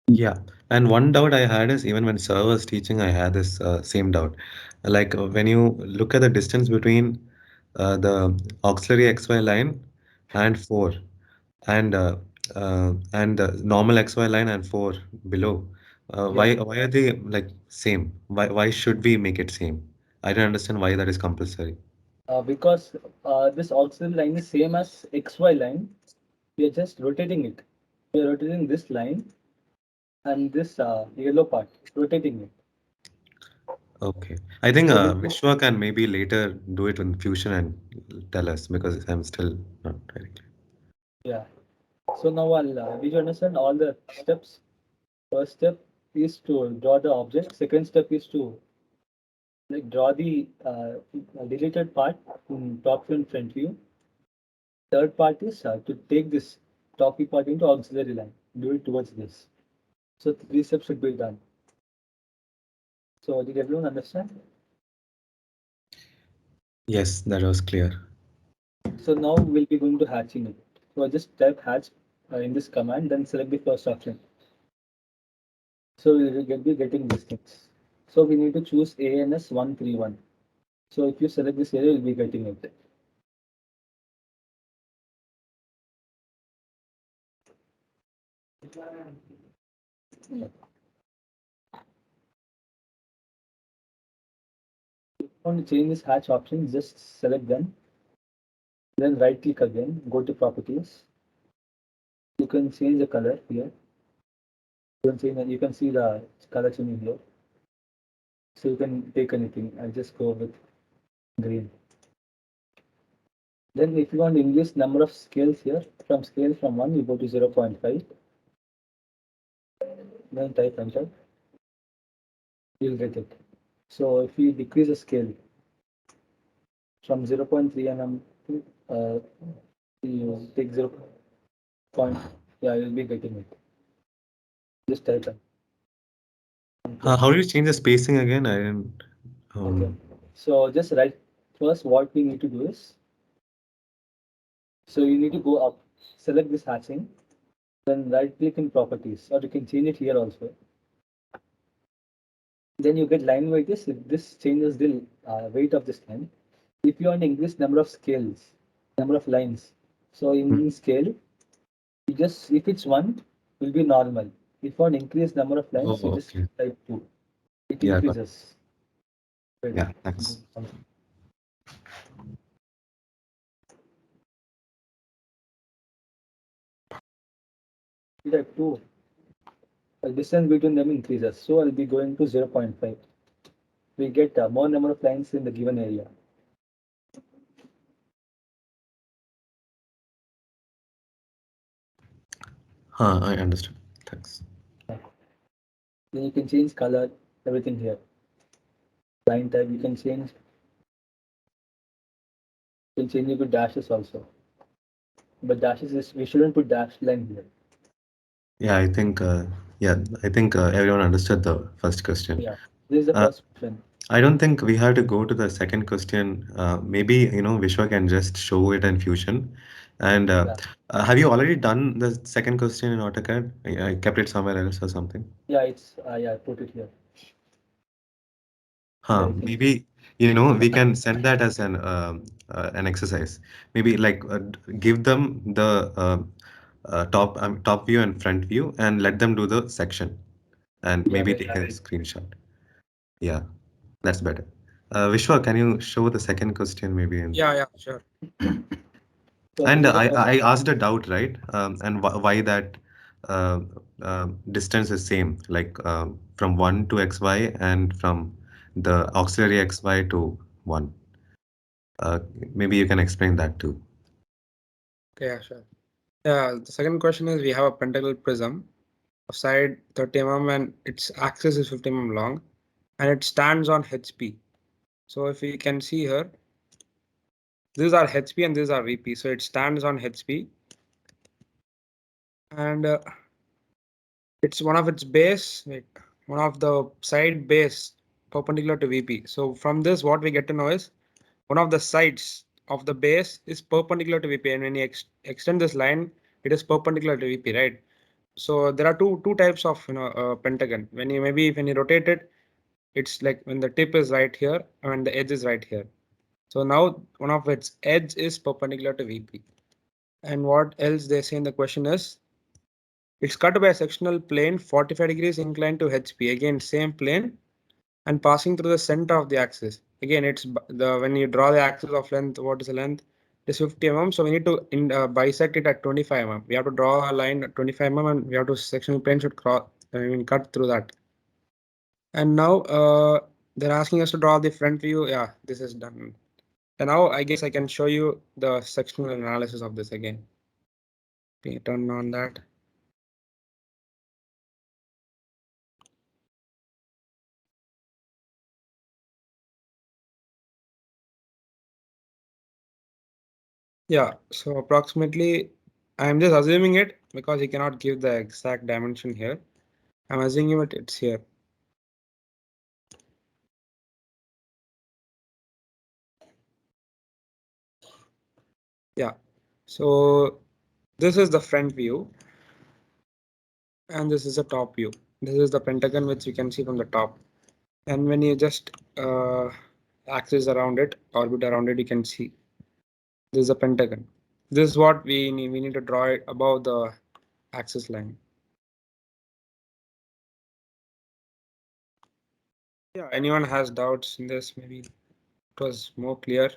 Yeah. And one doubt I had is even when sir was teaching, I had this same doubt. Like when you look at the distance between the auxiliary XY line and 4, and the normal XY line and 4 below, Yeah, why are they like same? Why should we make it same? I don't understand why that is compulsory. because this auxiliary line is same as XY line. We are just rotating it. We are rotating this line and this yellow part, rotating it. Okay. I think So we Vishwa can maybe later do it in Fusion and tell us because I'm still not very clear. yeah. So now did you understand all the steps? First step is to draw the object. Second step is to like draw the deleted part in top view and front view. Third part is to take this top view part into auxiliary line. Do it towards this. So three steps should be done. So did everyone understand? Yes, that was clear. So now we'll be going to hatching it. So I just type hatch in this command, then select the first option. So we will be getting these things. So we need to choose ANS 131. So if you select this area, you'll be getting it. If you want to change this hatch option, just select them. Then right click again, go to properties. You can change the color here. You can see the color changing here. So you can take anything. I'll just go with green. Then if you want to increase number of scales here, from scale from 1, you go to 0.5. Then type enter. You'll get it. So if you decrease the scale from 0.3 mm to you take 0. Yeah, you'll be getting it. Just type it. How do you change the spacing again? I didn't. Okay. So just right first what we need to do is so you need to go up, select this hatching, then right click in properties, or you can change it here also. Then you get line weight is this changes the weight of this line. If you want to increase number of scales, number of lines, so in scale, you just if it's 1, will be normal. If you want to increase number of lines, you Oh, just okay. type 2. It Yeah, got increases. Wait, Yeah, thanks. you type 2. The distance between them increases, so I'll be going to 0.5. We get more number of lines in the given area. I understood. Thanks. Then you can change color, everything here. Line type, you can change it with dashes also. But dashes is we shouldn't put dashed line here. Yeah, I think everyone understood the first question. Yeah, this is the Uh, first question. I don't think we have to go to the second question. Maybe, Vishwa can just show it in Fusion. And Yeah, have you already done the second question in AutoCAD? I kept it somewhere else or something. yeah, it's yeah, I put it here. Yeah, Huh, you can see. maybe, we can send that as an exercise. Maybe like give them the top view and front view and let them do the section and Yeah, maybe take a screenshot. Yeah, that's better. Vishwa, can you show the second question maybe? Yeah, sure. so this And is the first. I asked a doubt, right? And why that uh, distance is same, like from 1 to XY and from the auxiliary XY to 1. Uh, Maybe you can explain that too. Okay, yeah, sure. Yeah, the second question is we have a pentagonal prism of side 30 mm and its axis is 50 mm long and it stands on HP. So if we can see here, these are HP and these are VP. So it stands on HP and it's one of its base, one of the side base perpendicular to VP. So from this, what we get to know is one of the sides of the base is perpendicular to VP, and when you extend this line, it is perpendicular to VP, right? So there are two types of pentagon. When you rotate it, it's like when the tip is right here and the edge is right here. So now one of its edge is perpendicular to VP. And what else they say in the question is it's cut by a sectional plane 45 degrees inclined to HP. Again, same plane and passing through the center of the axis. Again, it's the when you draw the axis of length, what is the length? It is 50 mm. So we need to bisect it at 25 mm. We have to draw a line at 25 mm and we have to sectional plane should cut through that. And now they're asking us to draw the front view. Yeah, this is done. And now I guess I can show you the sectional analysis of this again. Okay, turn on that. Yeah, so approximately, I'm just assuming it because he cannot give the exact dimension here. I'm assuming it's here. Yeah, so this is the front view and this is the top view. This is the pentagon which you can see from the top. And when you just axis around it, orbit around it, you can see this is a pentagon. This is what we need. We need to draw it above the axis line. Yeah, anyone has doubts in this? Maybe it was more clear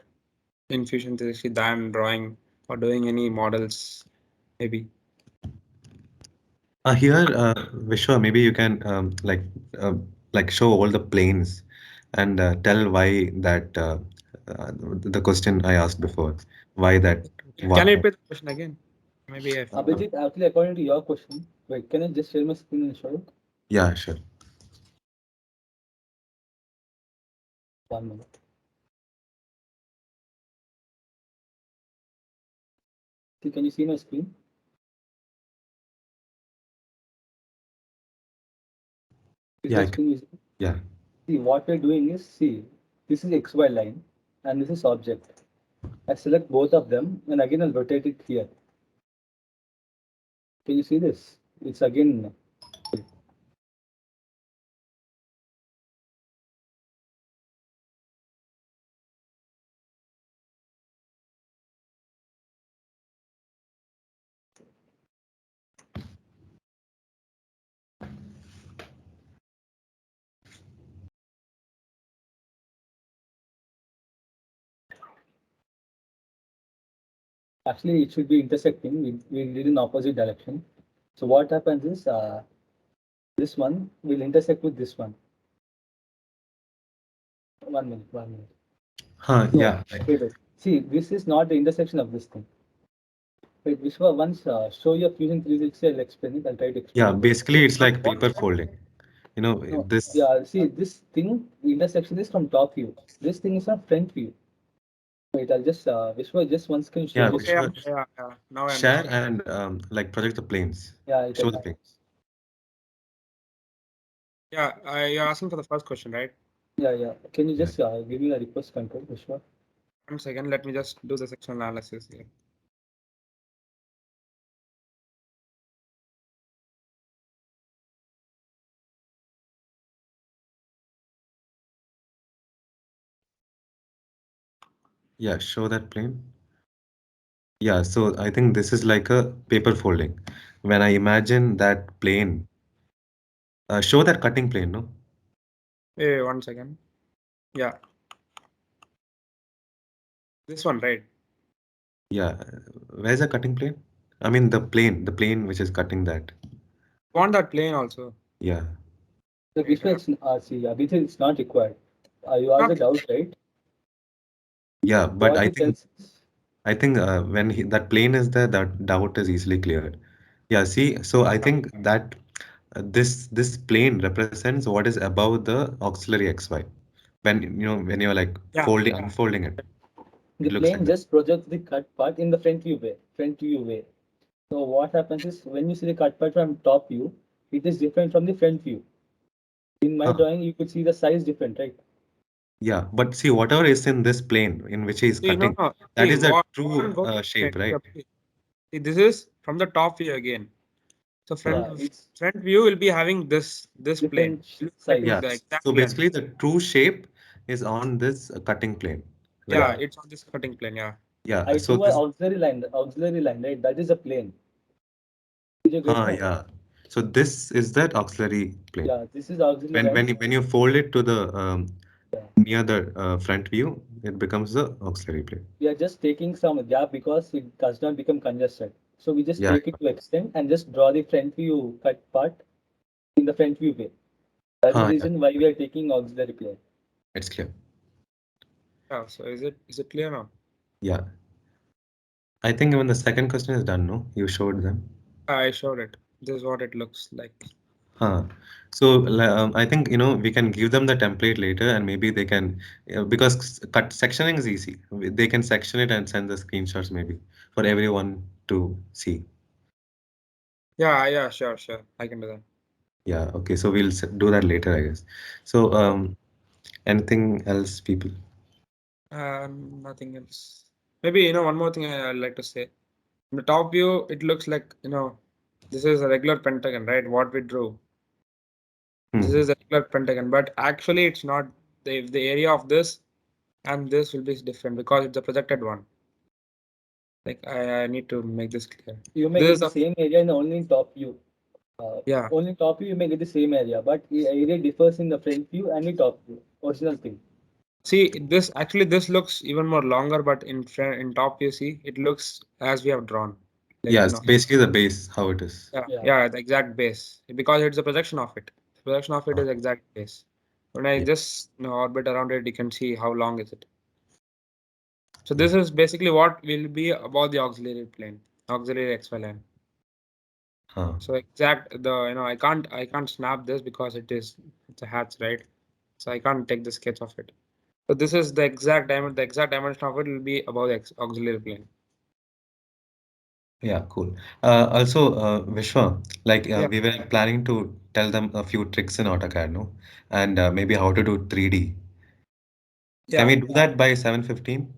in Fusion 360 than drawing or doing any models, maybe. Here, Vishwa, maybe you can like show all the planes and tell why that the question I asked before, why that Can you one. repeat the question again? Maybe I forgot. Abhijit, actually, according to your question, wait, can I just share my screen and show it? Yeah, sure. 1 minute. See, can you see my screen? Is Yeah, the screen visible? yeah. See, what we're doing is, see, this is XY line and this is object. I select both of them and again I'll rotate it here. Can you see this? It's again. Actually, it should be intersecting. We did in opposite direction. So what happens is this one will intersect with this one. 1 minute, 1 minute. Huh, So, yeah. wait. See, this is not the intersection of this thing. Wait, Vishwa, once show your Fusion 360, I'll explain it. I'll try to explain Yeah, it. basically it's like What? paper folding. You know, No, this. yeah, see, this thing, the intersection is from top view. This thing is from front view. Wait, I'll just, Vishwa, just once can you share Yeah, your Okay, screen? Vishwa, yeah. Now I share understand. and like project the planes. Yeah, I Show can. the planes. Yeah, you're asking for the first question, right? Yeah. Can you Yeah. just give me a request control, Vishwa? 1 second, let me just do the sectional analysis here. Yeah, show that plane. Yeah, so I think this is like a paper folding. When I imagine that plane, show that cutting plane, no? Hey, 1 second. Yeah, this one, right? Yeah, where's the cutting plane? I mean the plane which is cutting that. Want that plane also? Yeah, So Wait, Vishwa, it's, see, Abhijit, it's not required. You asked the not doubt, right? yeah, but What it tells is, I think when that plane is there, that doubt is easily cleared. Yeah, see, so I think that this plane represents what is above the auxiliary XY. When when you're like yeah. folding, unfolding it, the it looks like plane that. just projects the cut part in the front view way. So what happens is when you see the cut part from top view, it is different from the front view. In my Huh. drawing, you could see the size different, right? Yeah, but see, whatever is in this plane in which he is See, no, cutting, no. that See, is a what true go shape, right? See, this is from the top view again. So front it's front view will be having this plane. different Looks like Yeah. the exact So plane. basically, the true shape is on this cutting plane. Yeah, Right? it's on this cutting plane. Yeah. Yeah. I So drew an this. auxiliary line, right? That is a plane. Did you get that? Yeah. So this is that auxiliary plane. Yeah, this is auxiliary line. When you fold it to the Yeah. near the front view, it becomes the auxiliary plane. We are just taking some gap because it does not become congested. So we just Yeah. take it to extend and just draw the front view cut part in the front view way. That's the Yeah. reason why we are taking auxiliary plane. It's clear. Yeah. So is it clear now? Yeah. I think even the second question is done, no? You showed them. I showed it. This is what it looks like. Huh. So I think we can give them the template later, and maybe they can because cut sectioning is easy. They can section it and send the screenshots maybe for everyone to see. Yeah. Sure. I can do that. Yeah. Okay. So we'll do that later, I guess. So anything else, people? Nothing else. Maybe one more thing I'd like to say. In the top view, it looks like this is a regular pentagon, right? What we drew. This Hmm. is a regular pentagon, but actually it's not. The area of this and this will be different because it's a projected one. Like I need to make this clear. You may This get is the a same area in only in top view. yeah. Only top view you may get the same area, but the area differs in the front view and the top view. Original thing. See this looks even more longer, but in top view, see it looks as we have drawn. Like Yes. Basically, the base how it is. Yeah. the exact base because it's a projection of it. The projection of it is exact base. When I Yeah. just orbit around it, you can see how long is it. So this is basically what will be about the auxiliary plane, auxiliary XY line. Huh. So exact the I can't snap this because it's a hatch, right? So I can't take the sketch of it. So this is the exact dimension. The exact dimension of it will be above the auxiliary plane. Yeah, cool. Also, Vishwa, like Yeah. we were planning to tell them a few tricks in AutoCAD, no? And maybe how to do 3D. Can Yeah. we do that by 7:15?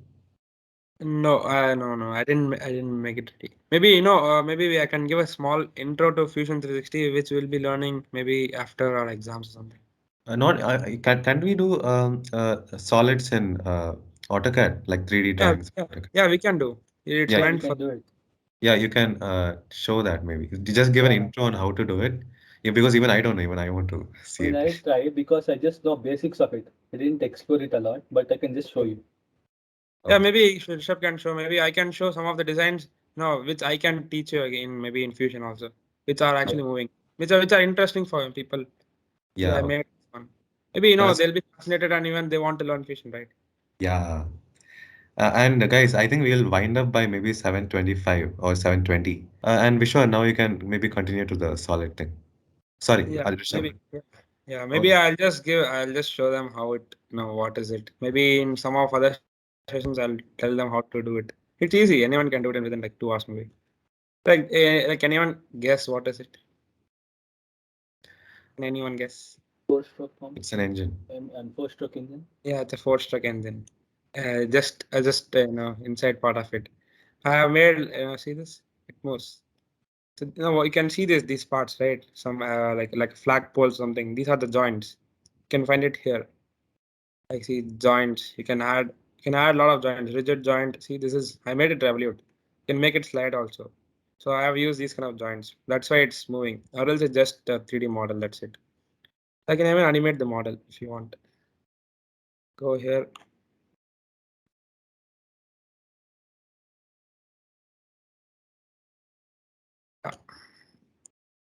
No, no. I didn't make it ready. Maybe maybe I can give a small intro to Fusion 360, which we'll be learning maybe after our exams or something. Not can we do solids in AutoCAD, like 3D Yeah, drawings? yeah, AutoCAD? yeah. We can do. It's Yeah, Yeah, we meant for. can do it. yeah, you can show that maybe. You just give an Yeah. intro on how to do it. Yeah, because even I don't know, even I want to see When it. I try because I just know basics of it. I didn't explore it a lot, but I can just show you. Yeah, Okay. maybe Rishabh can show. Maybe I can show some of the designs. No, which I can teach you again. Maybe in Fusion also, which are Yeah. actually moving, which are interesting for people. So I Yeah, made one. Maybe that's they'll be fascinated and even they want to learn Fusion, right? yeah. And guys, I think we'll wind up by maybe 7:25 or 7:20. And Vishwa, now you can maybe continue to the solid thing. Sorry, Yeah, Rishabh. maybe. Yeah, Okay. maybe I'll just show them how it, what is it. Maybe in some of other sessions, I'll tell them how to do it. It's easy. Anyone can do it in within like 2 hours maybe. Like anyone guess what is it? Can anyone guess? Four stroke pump It's an engine. and four stroke engine. Yeah, it's a four-stroke engine. Just inside part of it. I have made, see this? It moves. So, you can see these parts, right? Some like flagpole something. These are the joints. You can find it here. Like see joints. You can add a lot of joints. Rigid joint. See, this is I made it revolute. You can make it slide also. So I have used these kind of joints. That's why it's moving. Or else it's just a 3D model. That's it. I can even animate the model if you want. Go here. Yeah.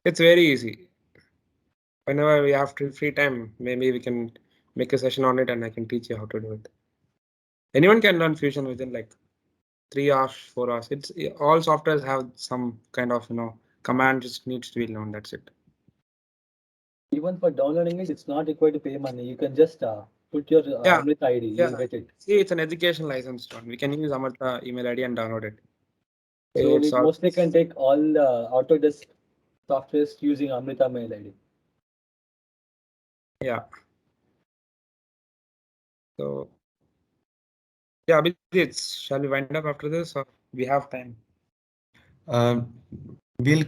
It's very easy. Whenever we have free time, maybe we can make a session on it and I can teach you how to do it. Anyone can learn Fusion within like 3 hours, 4 hours. It's all softwares have some kind of command just needs to be learned. That's it. Even for downloading it, it's not required to pay money. You can just put your Yeah, Amrit ID. You'll yeah. get it. See, it's an education license one. We can use Amata email ID and download it. So we It's all mostly can take all the Autodesk softwares using Amrita mail ID. yeah. So yeah, Abhijit, shall we wind up after this or we have time? Um, We'll,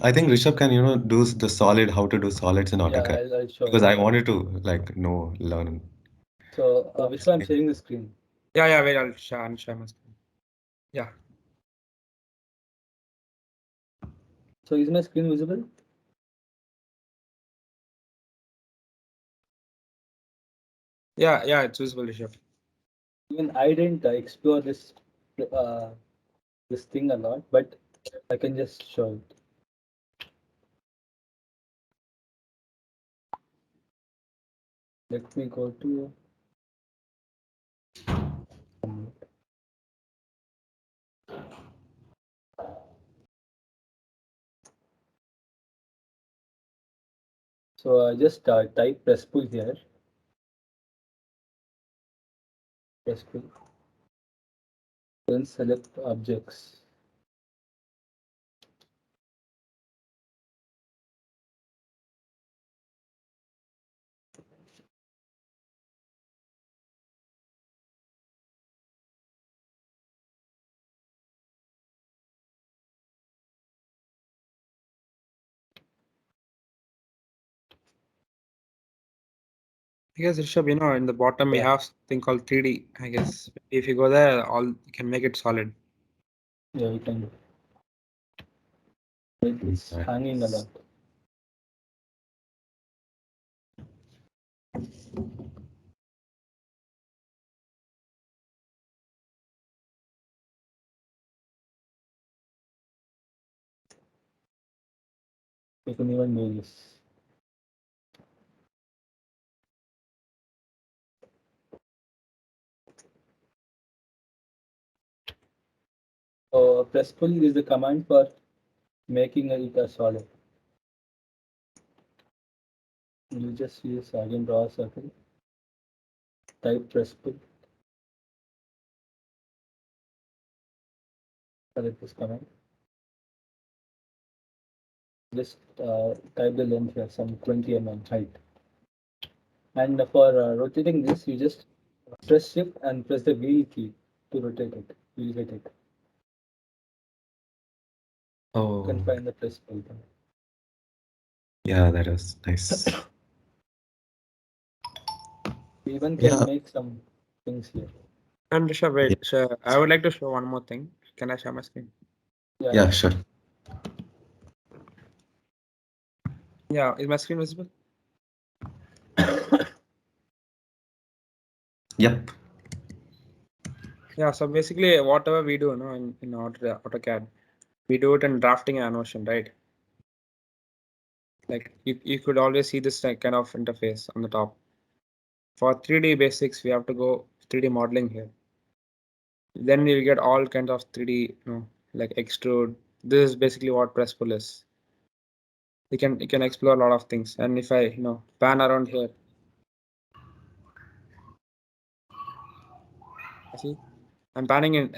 I think Rishabh can, do the solid, how to do solids in Yeah, AutoCAD. I'll show Because you. I wanted to, learn. So, Vishwa, I'm sharing the screen. Yeah, wait, I'll share my screen. Yeah. So, is my screen visible? Yeah, it's visible, Rishabh. Even I didn't explore this thing a lot, but I can just show it. Let me go to. So just type press pull here. Press pull. Then select objects. I guess Rishabh, in the bottom we Yeah. have something called 3D. I guess if you go there, you can make it solid. Yeah, you can. It's hanging a lot. You can even do this. So press pull is the command for making it a solid. You just use again draw a circle. Type press pull. Select this command. Just type the length here, some 20 mm height. And for rotating this, you just press shift and press the wheel key to rotate it. You'll get it. You can Oh, find the press pull. yeah, that is nice. You even can Yeah. make some things here. And Rishabh, Yeah, wait, I would like to show one more thing. Can I share my screen? yeah, sure. Yeah, is my screen visible? Yep. Yeah, so basically whatever we do in AutoCAD, we do it in drafting and Notion, right? Like you could always see this kind of interface on the top. For 3D basics, we have to go 3D modeling here. Then you get all kinds of 3D, like extrude. This is basically what press pull is. You can explore a lot of things. And if I pan around here, see, I'm panning in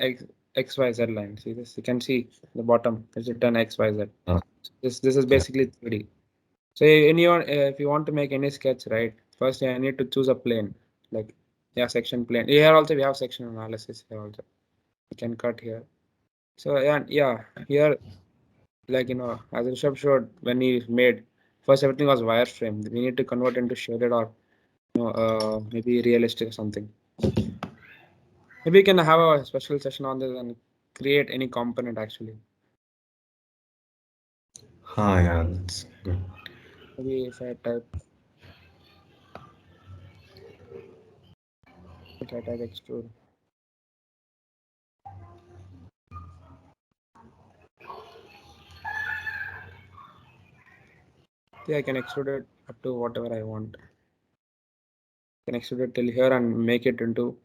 XYZ line. See this? You can see the bottom is written XYZ. Uh, This is yeah. basically 3D. So if you want to make any sketch, right? First, I need to choose a plane, like section plane. Here also we have section analysis here also. You can cut here. So yeah, here as Rishabh showed when he made first everything was wireframe. We need to convert into shaded or maybe realistic or something. Maybe we can have a special session on this and create any component actually. Yeah, that's good. Maybe if I type extrude. Yeah, I can extrude it up to whatever I want. I can extrude it till here and make it into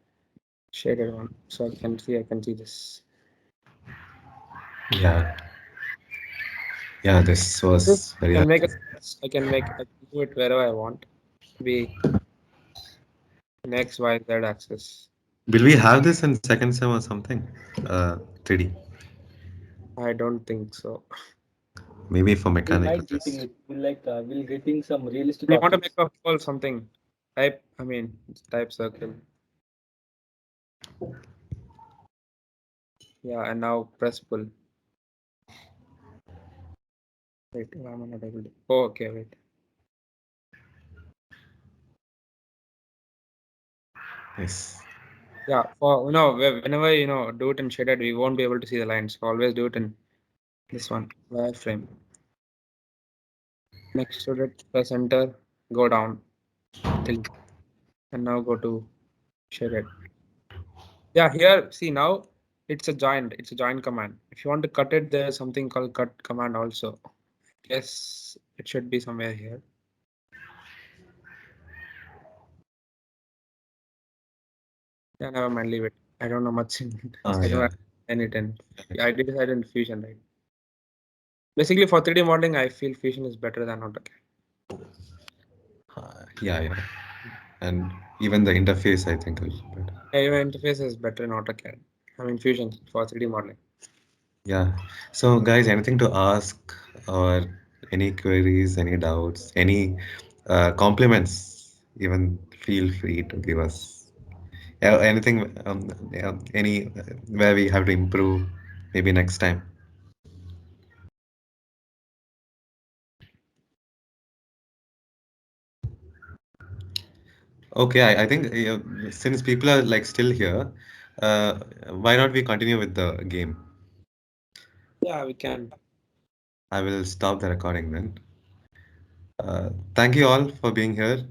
shaded one. So I can see this. Yeah. Yeah, this This was very helpful. I can do it wherever I want. Be in X, Y, Z axis. Will we have this in second sem or something? 3D. I don't think so. Maybe for We mechanical might getting test. it. We'll getting some realistic We want to make objects. a whole something. Type circle. Yeah, and now press pull. Wait, why am I not able to? Oh, okay, wait. Yes. Yeah, whenever do it in shaded, we won't be able to see the lines. So always do it in this one wireframe. Next to it, press enter, go down till, and now go to shaded. Yeah, here, see now it's a joint. It's a joint command. If you want to cut it, there's something called cut command also. Yes, it should be somewhere here. Yeah, never mind, leave it. I don't know much in I don't Yeah. have anything. Yeah, I decided in Fusion, right? Basically, for 3D modeling, I feel Fusion is better than AutoCAD. Yeah. And even the interface, I think, is better. Yeah, even interface is better in AutoCAD. I mean, Fusion for 3D modeling. Yeah. So, guys, anything to ask or any queries, any doubts, any compliments, even feel free to give us. Anything, any where we have to improve, maybe next time. Okay, I think since people are like still here, why not we continue with the game? Yeah, we can. I will stop the recording then. Thank you all for being here.